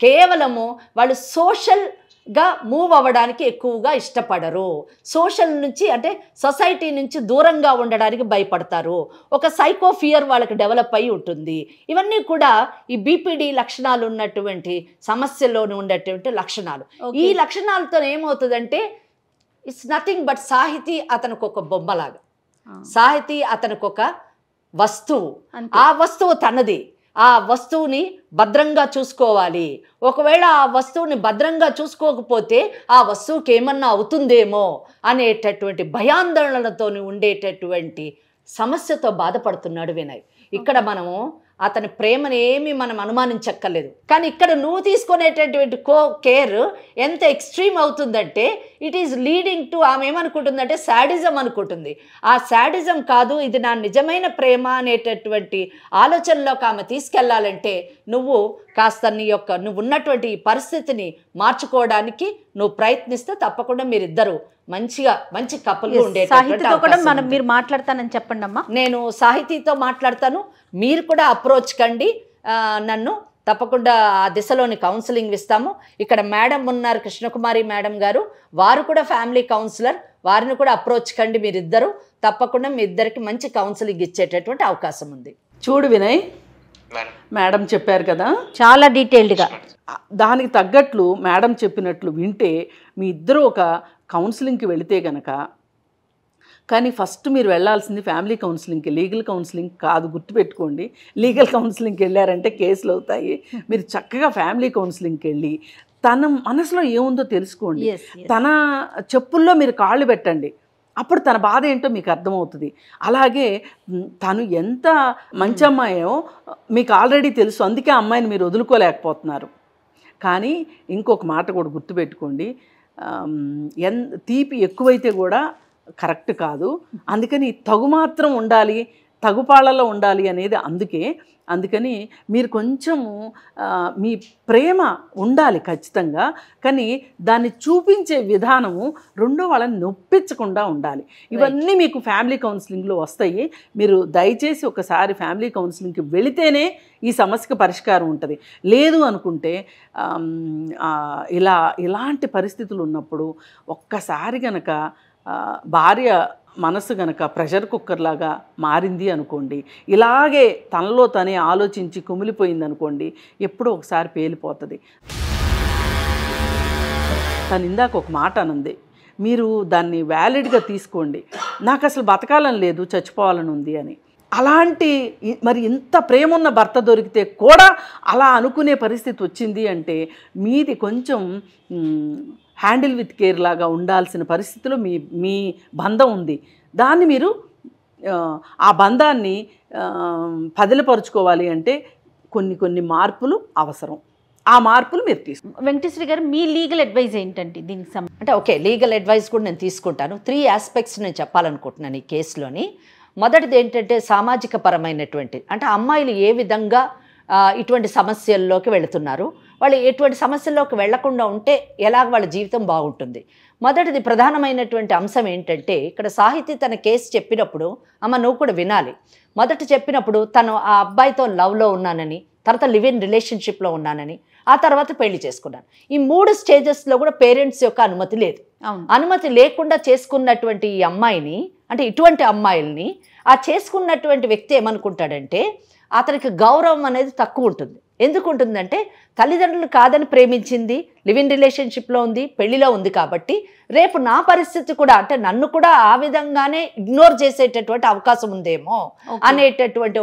కేవలము వాళ్ళు సోషల్ గా మూవ్ అవ్వడానికి ఎక్కువగా ఇష్టపడరు. సోషల్ నుంచి అంటే సొసైటీ నుంచి దూరంగా ఉండడానికి భయపడతారు. ఒక సైకో ఫియర్ వాళ్ళకి డెవలప్ అయి ఉంటుంది. ఇవన్నీ కూడా ఈ బీపీడీ లక్షణాలు ఉన్నటువంటి సమస్యలోని ఉండేటువంటి లక్షణాలు. ఈ లక్షణాలతో ఏమవుతుందంటే ఇట్స్ నథింగ్ బట్ సాహితీ అతనికి ఒక బొమ్మలాగా, సాహితీ అతనికి ఒక వస్తువు, ఆ వస్తువు తనది, ఆ వస్తువుని భద్రంగా చూసుకోవాలి. ఒకవేళ ఆ వస్తువుని భద్రంగా చూసుకోకపోతే ఆ వస్తువుకి ఏమన్నా అవుతుందేమో అనేటటువంటి భయాందోళనలతో ఉండేటటువంటి సమస్యతో బాధపడుతున్నాడు వినయ్. ఇక్కడ మనము అతని ప్రేమను ఏమీ మనం అనుమానించక్కర్లేదు. కానీ ఇక్కడ నువ్వు తీసుకునేటటువంటి కేర్ ఎంత ఎక్స్ట్రీమ్ అవుతుందంటే ఇట్ ఈస్ లీడింగ్ టు ఆమె ఏమనుకుంటుందంటే శాడిజం అనుకుంటుంది. ఆ శాడిజం కాదు, ఇది నా నిజమైన ప్రేమ అనేటటువంటి ఆలోచనలోకి ఆమె తీసుకెళ్లాలంటే నువ్వు కాస్త నువ్వు ఉన్నటువంటి ఈ పరిస్థితిని మార్చుకోవడానికి నువ్వు ప్రయత్నిస్తే తప్పకుండా మీరిద్దరు మంచి కపుల్గా ఉండేటటువంటి మీరు మాట్లాడతానని చెప్పండి అమ్మా. నేను సాహితీతో మాట్లాడతాను, మీరు కూడా అప్రోచ్ కండి నన్ను. తప్పకుండా ఆ దిశలోని కౌన్సిలింగ్ ఇస్తాము. ఇక్కడ మేడం ఉన్నారు, కృష్ణకుమారి మేడం గారు, వారు కూడా ఫ్యామిలీ కౌన్సిలర్, వారిని కూడా అప్రోచ్ కండి మీరిద్దరు. తప్పకుండా మీ ఇద్దరికి మంచి కౌన్సిలింగ్ ఇచ్చేటటువంటి అవకాశం ఉంది. చూడు వినయ్, మేడం చెప్పారు కదా చాలా డీటెయిల్డ్గా, దానికి తగ్గట్లు మేడం చెప్పినట్లు వింటే మీ ఇద్దరు ఒక కౌన్సిలింగ్కి వెళితే గనక, కానీ ఫస్ట్ మీరు వెళ్ళాల్సింది ఫ్యామిలీ కౌన్సిలింగ్కి, లీగల్ కౌన్సిలింగ్ కాదు, గుర్తుపెట్టుకోండి. లీగల్ కౌన్సిలింగ్కి వెళ్ళారంటే కేసులు అవుతాయి. మీరు చక్కగా ఫ్యామిలీ కౌన్సిలింగ్కి వెళ్ళి తన మనసులో ఏముందో తెలుసుకోండి. తన చెప్పుల్లో మీరు కాళ్ళు పెట్టండి, అప్పుడు తన బాధ ఏంటో మీకు అర్థమవుతుంది. అలాగే తను ఎంత మంచి అమ్మాయో మీకు ఆల్రెడీ తెలుసు, అందుకే అమ్మాయిని మీరు వదులుకోలేకపోతున్నారు. కానీ ఇంకొక మాట కూడా గుర్తుపెట్టుకోండి, తీపి ఎక్కువైతే కూడా కరెక్ట్ కాదు. అందుకని తగు మాత్రం ఉండాలి, తగుపాళ్ళలో ఉండాలి అనేది అందుకని మీరు కొంచెము మీ ప్రేమ ఉండాలి ఖచ్చితంగా, కానీ దాన్ని చూపించే విధానము రెండో వాళ్ళని నొప్పించకుండా ఉండాలి. ఇవన్నీ మీకు ఫ్యామిలీ కౌన్సిలింగ్లో వస్తాయి. మీరు దయచేసి ఒకసారి ఫ్యామిలీ కౌన్సిలింగ్కి వెళితేనే ఈ సమస్యకు పరిష్కారం ఉంటుంది. లేదు అనుకుంటే ఇలాంటి పరిస్థితులు ఉన్నప్పుడు ఒక్కసారి గనక భార్య మనసు గనక ప్రెషర్ కుక్కర్ లాగా మారింది అనుకోండి, ఇలాగే తనలో తనే ఆలోచించి కుమిలిపోయింది అనుకోండి, ఎప్పుడో ఒకసారి పేలిపోతుంది. తను ఇందాక ఒక మాట అనంది, మీరు దాన్ని వ్యాలిడ్గా తీసుకోండి. నాకు అసలు బతకాలని లేదు, చచ్చిపోవాలని ఉంది అని. అలాంటి మరి ఇంత ప్రేమ ఉన్న భర్త దొరికితే కూడా అలా అనుకునే పరిస్థితి వచ్చింది అంటే మీది కొంచెం హ్యాండిల్ విత్ కేర్ లాగా ఉండాల్సిన పరిస్థితిలో మీ బంధం ఉంది. దాన్ని మీరు ఆ బంధాన్ని పదిలపరుచుకోవాలి అంటే కొన్ని మార్పులు అవసరం. ఆ మార్పులు మీరు తీసుకుంటారు. వెంకటేశ్వరి గారు, మీ లీగల్ అడ్వైజ్ ఏంటండి దీనికి అంటే ఓకే, లీగల్ అడ్వైస్ కూడా నేను తీసుకుంటాను. 3 ఆస్పెక్ట్స్ నేను చెప్పాలనుకుంటున్నాను ఈ కేసులోని. మొదటిది ఏంటంటే సామాజిక పరమైనటువంటి, అంటే అమ్మాయిలు ఏ విధంగా ఇటువంటి సమస్యల్లోకి వెళుతున్నారు, వాళ్ళు ఎటువంటి సమస్యల్లోకి వెళ్లకుండా ఉంటే ఎలాగ వాళ్ళ జీవితం బాగుంటుంది. మొదటిది ప్రధానమైనటువంటి అంశం ఏంటంటే, ఇక్కడ సాహితీ తన కేసు చెప్పినప్పుడు అమ్మ నువ్వు కూడా వినాలి. మొదట చెప్పినప్పుడు తను ఆ అబ్బాయితో లవ్లో ఉన్నానని, తర్వాత లివ్ ఇన్ రిలేషన్షిప్లో ఉన్నానని, ఆ తర్వాత పెళ్లి చేసుకున్నాను. ఈ 3 స్టేజెస్లో కూడా పేరెంట్స్ యొక్క అనుమతి లేదు. అనుమతి లేకుండా చేసుకున్నటువంటి ఈ అమ్మాయిని, అంటే ఇటువంటి అమ్మాయిల్ని ఆ చేసుకున్నటువంటి వ్యక్తి ఏమనుకుంటాడంటే అతనికి గౌరవం అనేది తక్కువ ఉంటుంది. ఎందుకు ఉంటుందంటే తల్లిదండ్రులు కాదని ప్రేమించింది, లివ్ ఇన్ రిలేషన్షిప్లో ఉంది, పెళ్లిలో ఉంది కాబట్టి రేపు నా పరిస్థితి కూడా, అంటే నన్ను కూడా ఆ విధంగానే ఇగ్నోర్ చేసేటటువంటి అవకాశం ఉందేమో అనేటటువంటి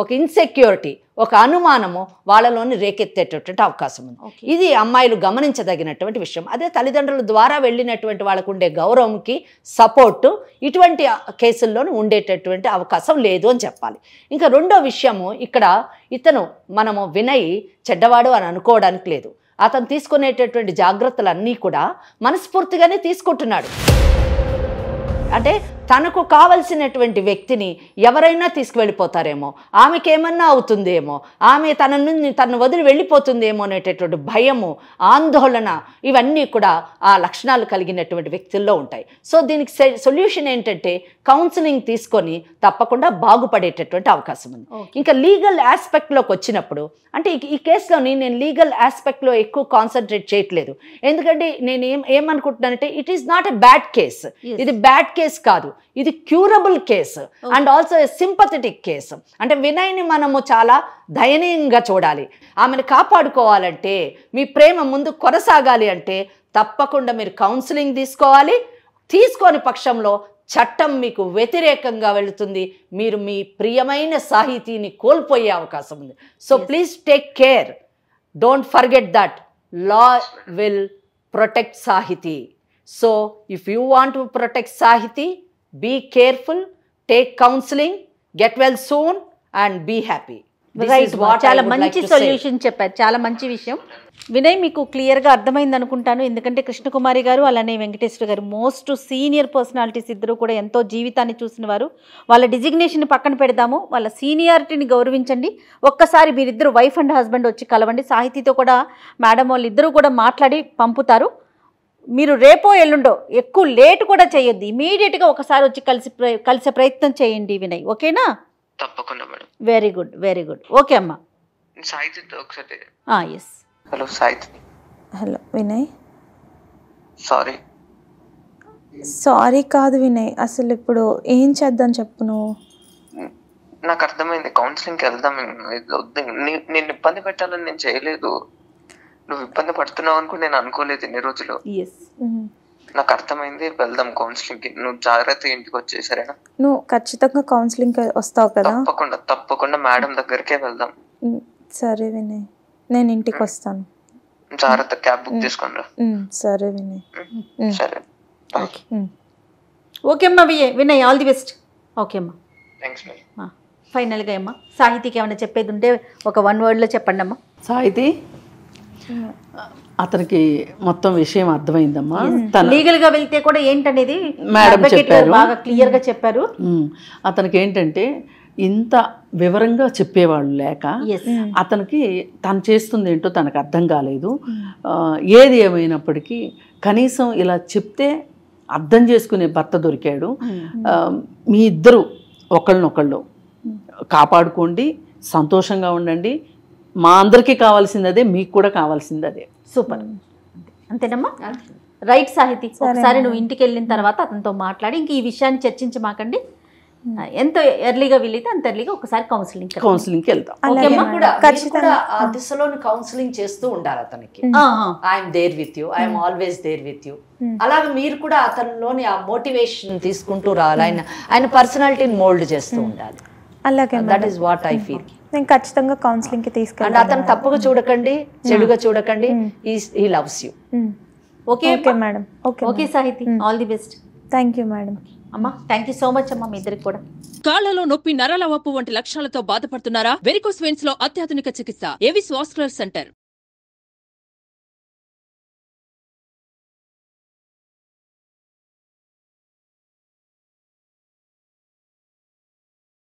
ఒక ఇన్సెక్యూరిటీ, ఒక అనుమానము వాళ్ళలోని రేకెత్తేటటువంటి అవకాశం ఉంది. ఇది అమ్మాయిలు గమనించదగినటువంటి విషయం. అదే తల్లిదండ్రుల ద్వారా వెళ్ళినటువంటి వాళ్ళకు ఉండే గౌరవంకి సపోర్టు ఇటువంటి కేసుల్లోనూ ఉండేటటువంటి అవకాశం లేదు అని చెప్పాలి. ఇంకా రెండో విషయము, ఇక్కడ మనము వినయ్ చెడ్డవాడు అని అనుకోవడానికి లేదు. అతను తీసుకునేటటువంటి జాగ్రత్తలన్నీ కూడా మనస్ఫూర్తిగానే తీసుకుంటున్నాడు. అంటే తనకు కావలసినటువంటి వ్యక్తిని ఎవరైనా తీసుకువెళ్ళిపోతారేమో, ఆమెకేమన్నా అవుతుందేమో, ఆమె తనను వదిలి వెళ్ళిపోతుందేమో అనేటటువంటి భయము, ఆందోళన, ఇవన్నీ కూడా ఆ లక్షణాలు కలిగినటువంటి వ్యక్తుల్లో ఉంటాయి. సో దీనికి సొల్యూషన్ ఏంటంటే కౌన్సిలింగ్ తీసుకొని తప్పకుండా బాగుపడేటటువంటి అవకాశం ఉంది. ఇంకా లీగల్ ఆస్పెక్ట్లోకి వచ్చినప్పుడు, అంటే ఈ కేసులో నేను లీగల్ ఆస్పెక్ట్లో ఎక్కువ కాన్సన్ట్రేట్ చేయట్లేదు. ఎందుకంటే నేను ఏమనుకుంటున్నానంటే it is not a bad case. ఇది బ్యాడ్ కేస్ కాదు, ఇది curable case and also a sympathetic case. అంటే వినయ్ని మనము చాలా దయనీయంగా చూడాలి. ఆమెను కాపాడుకోవాలంటే, మీ ప్రేమ ముందు కొనసాగాలి అంటే తప్పకుండా మీరు కౌన్సిలింగ్ తీసుకోవాలి. తీసుకొని పక్షంలో చట్టం మీకు వ్యతిరేకంగా వెళుతుంది, మీరు మీ ప్రియమైన సాహితీని కోల్పోయే అవకాశం ఉంది. So please take care, don't forget that law will protect Sahiti. So if you want to protect Sahiti, be careful, take counseling, get well soon and be happy. Right, చాలా మంచి సొల్యూషన్ చెప్పారు, చాలా మంచి విషయం. వినయ్, మీకు క్లియర్గా అర్థమైంది అనుకుంటాను. ఎందుకంటే కృష్ణకుమారి గారు అలానే వెంకటేశ్వర గారు మోస్ట్ సీనియర్ పర్సనాలిటీస్, ఇద్దరు కూడా ఎంతో జీవితాన్ని చూసిన వారు. వాళ్ళ డిజిగ్నేషన్ పక్కన పెడదాము, వాళ్ళ సీనియారిటీని గౌరవించండి. ఒక్కసారి మీరిద్దరు వైఫ్ అండ్ హస్బెండ్ వచ్చి కలవండి. సాహితీతో కూడా మేడం వాళ్ళు ఇద్దరు కూడా మాట్లాడి పంపుతారు. మీరు రేపో ఎల్లుండో ఎక్కువ లేట్ కూడా చేయొద్దు, ఇమీడియట్గా ఒకసారి వచ్చి కలిసే ప్రయత్నం చేయండి వినయ్, ఓకేనా? తప్పకుండా madam. Very good, very good. Okay అమ్మా. సాయిత్ ఒకసారి. Yes. Hello Saith. Hello Vinay. Sorry కాదు వినయ్, అసలు ఇప్పుడు ఏం చేద్దాం చెప్పు నువ్వు. నాకు అర్థమైంది, కౌన్సిలింగ్కి వెళ్దాం. నేను ఇబ్బంది పెట్టాలని నేను చేయలేదు, నువ్వు ఇబ్బంది పడుతున్నావు అనుకో నేను అనుకోలేదు ఇన్ని రోజులు. నాకు అర్థమైంది, వెళ్దాం కౌన్సిలింగ్కి. నువ్వు జాగ్రత్తగా ఇంటికి వచ్చేసరేనా? నువ్వు ఖచ్చితంగా కౌన్సిలింగ్కి వస్తావు కదా? తప్పకుండా మేడం దగ్గరికే వెళ్దాం. సరే వినయ్, నేను ఇంటికి వస్తాను. జాగ్రత్త, క్యాబ్ బుక్ చేసుకొని రా. సరే వినయ్. సరే, ఓకే అమ్మా. Vinay, all the best. Okay అమ్మా, థ్యాంక్స్ మేడం. ఫైనల్గా అమ్మా సాహితీకి ఏమైనా చెప్పేది ఉంటే ఒక 1 wordలో చెప్పండి అమ్మా. సాహితీ, అతనికి మొత్తం విషయం అర్థమైందమ్మా. లీగల్గా వెళ్తే కూడా ఏంటనేది మేడం చెప్పారు, బాగా క్లియర్గా చెప్పారు. అతనికి ఏంటంటే ఇంత వివరంగా చెప్పేవాళ్ళు లేక అతనికి తను చేస్తుంది ఏంటో తనకు అర్థం కాలేదు. ఏది ఏమైనప్పటికీ కనీసం ఇలా చెప్తే అర్థం చేసుకునే భర్త దొరికాడు. మీ ఇద్దరు ఒకళ్ళనొకళ్ళు కాపాడుకోండి, సంతోషంగా ఉండండి. మా అందరికీ కావాల్సింది అదే, మీకు కూడా కావాల్సింది అదే. సూపర్, అంతేనమ్మా? రైట్ సాహితీ, ఒకసారి నువ్వు ఇంటికి వెళ్ళిన తర్వాత అతనితో మాట్లాడి ఇంక ఈ విషయాన్ని చర్చించమాకండి. ఎంత ఎర్లీగా వీలైతే అంత ఎర్లీగా ఒకసారి కౌన్సిలింగ్కి వెళ్తాం. ఆ దిశలోని కౌన్సిలింగ్ చేస్తూ ఉండాలి అతనికి. I'm there with you, I'm always there with you. అలాగే మీరు కూడా అతనిలోని ఆ మోటివేషన్ తీసుకుంటూ రావాలి, ఆయన పర్సనాలిటీని మోల్డ్ చేస్తూ ఉండాలి. అలాగే, that is what I feel. నేను ఖచ్చితంగా కౌన్సిలింగ్ కి తీసుకెళ్ళాను. అతను తప్పుగా చూడకండి, చెడుగా చూడకండి. He loves you. Okay madam. Okay Sahithi, all the best. Thank you madam. అమ్మా, థ్యాంక్ యూ సో మచ్ అమ్మా, మీ ఇద్దరికి కూడా. కాళ్లలో నొప్పి, నరాల వాపు వంటి లక్షణాలతో బాధపడుతున్నారా? వెరికోస్ వెయిన్స్ లో అత్యాధునిక చికిత్స ఏవిస్ వాస్కులర్ సెంటర్.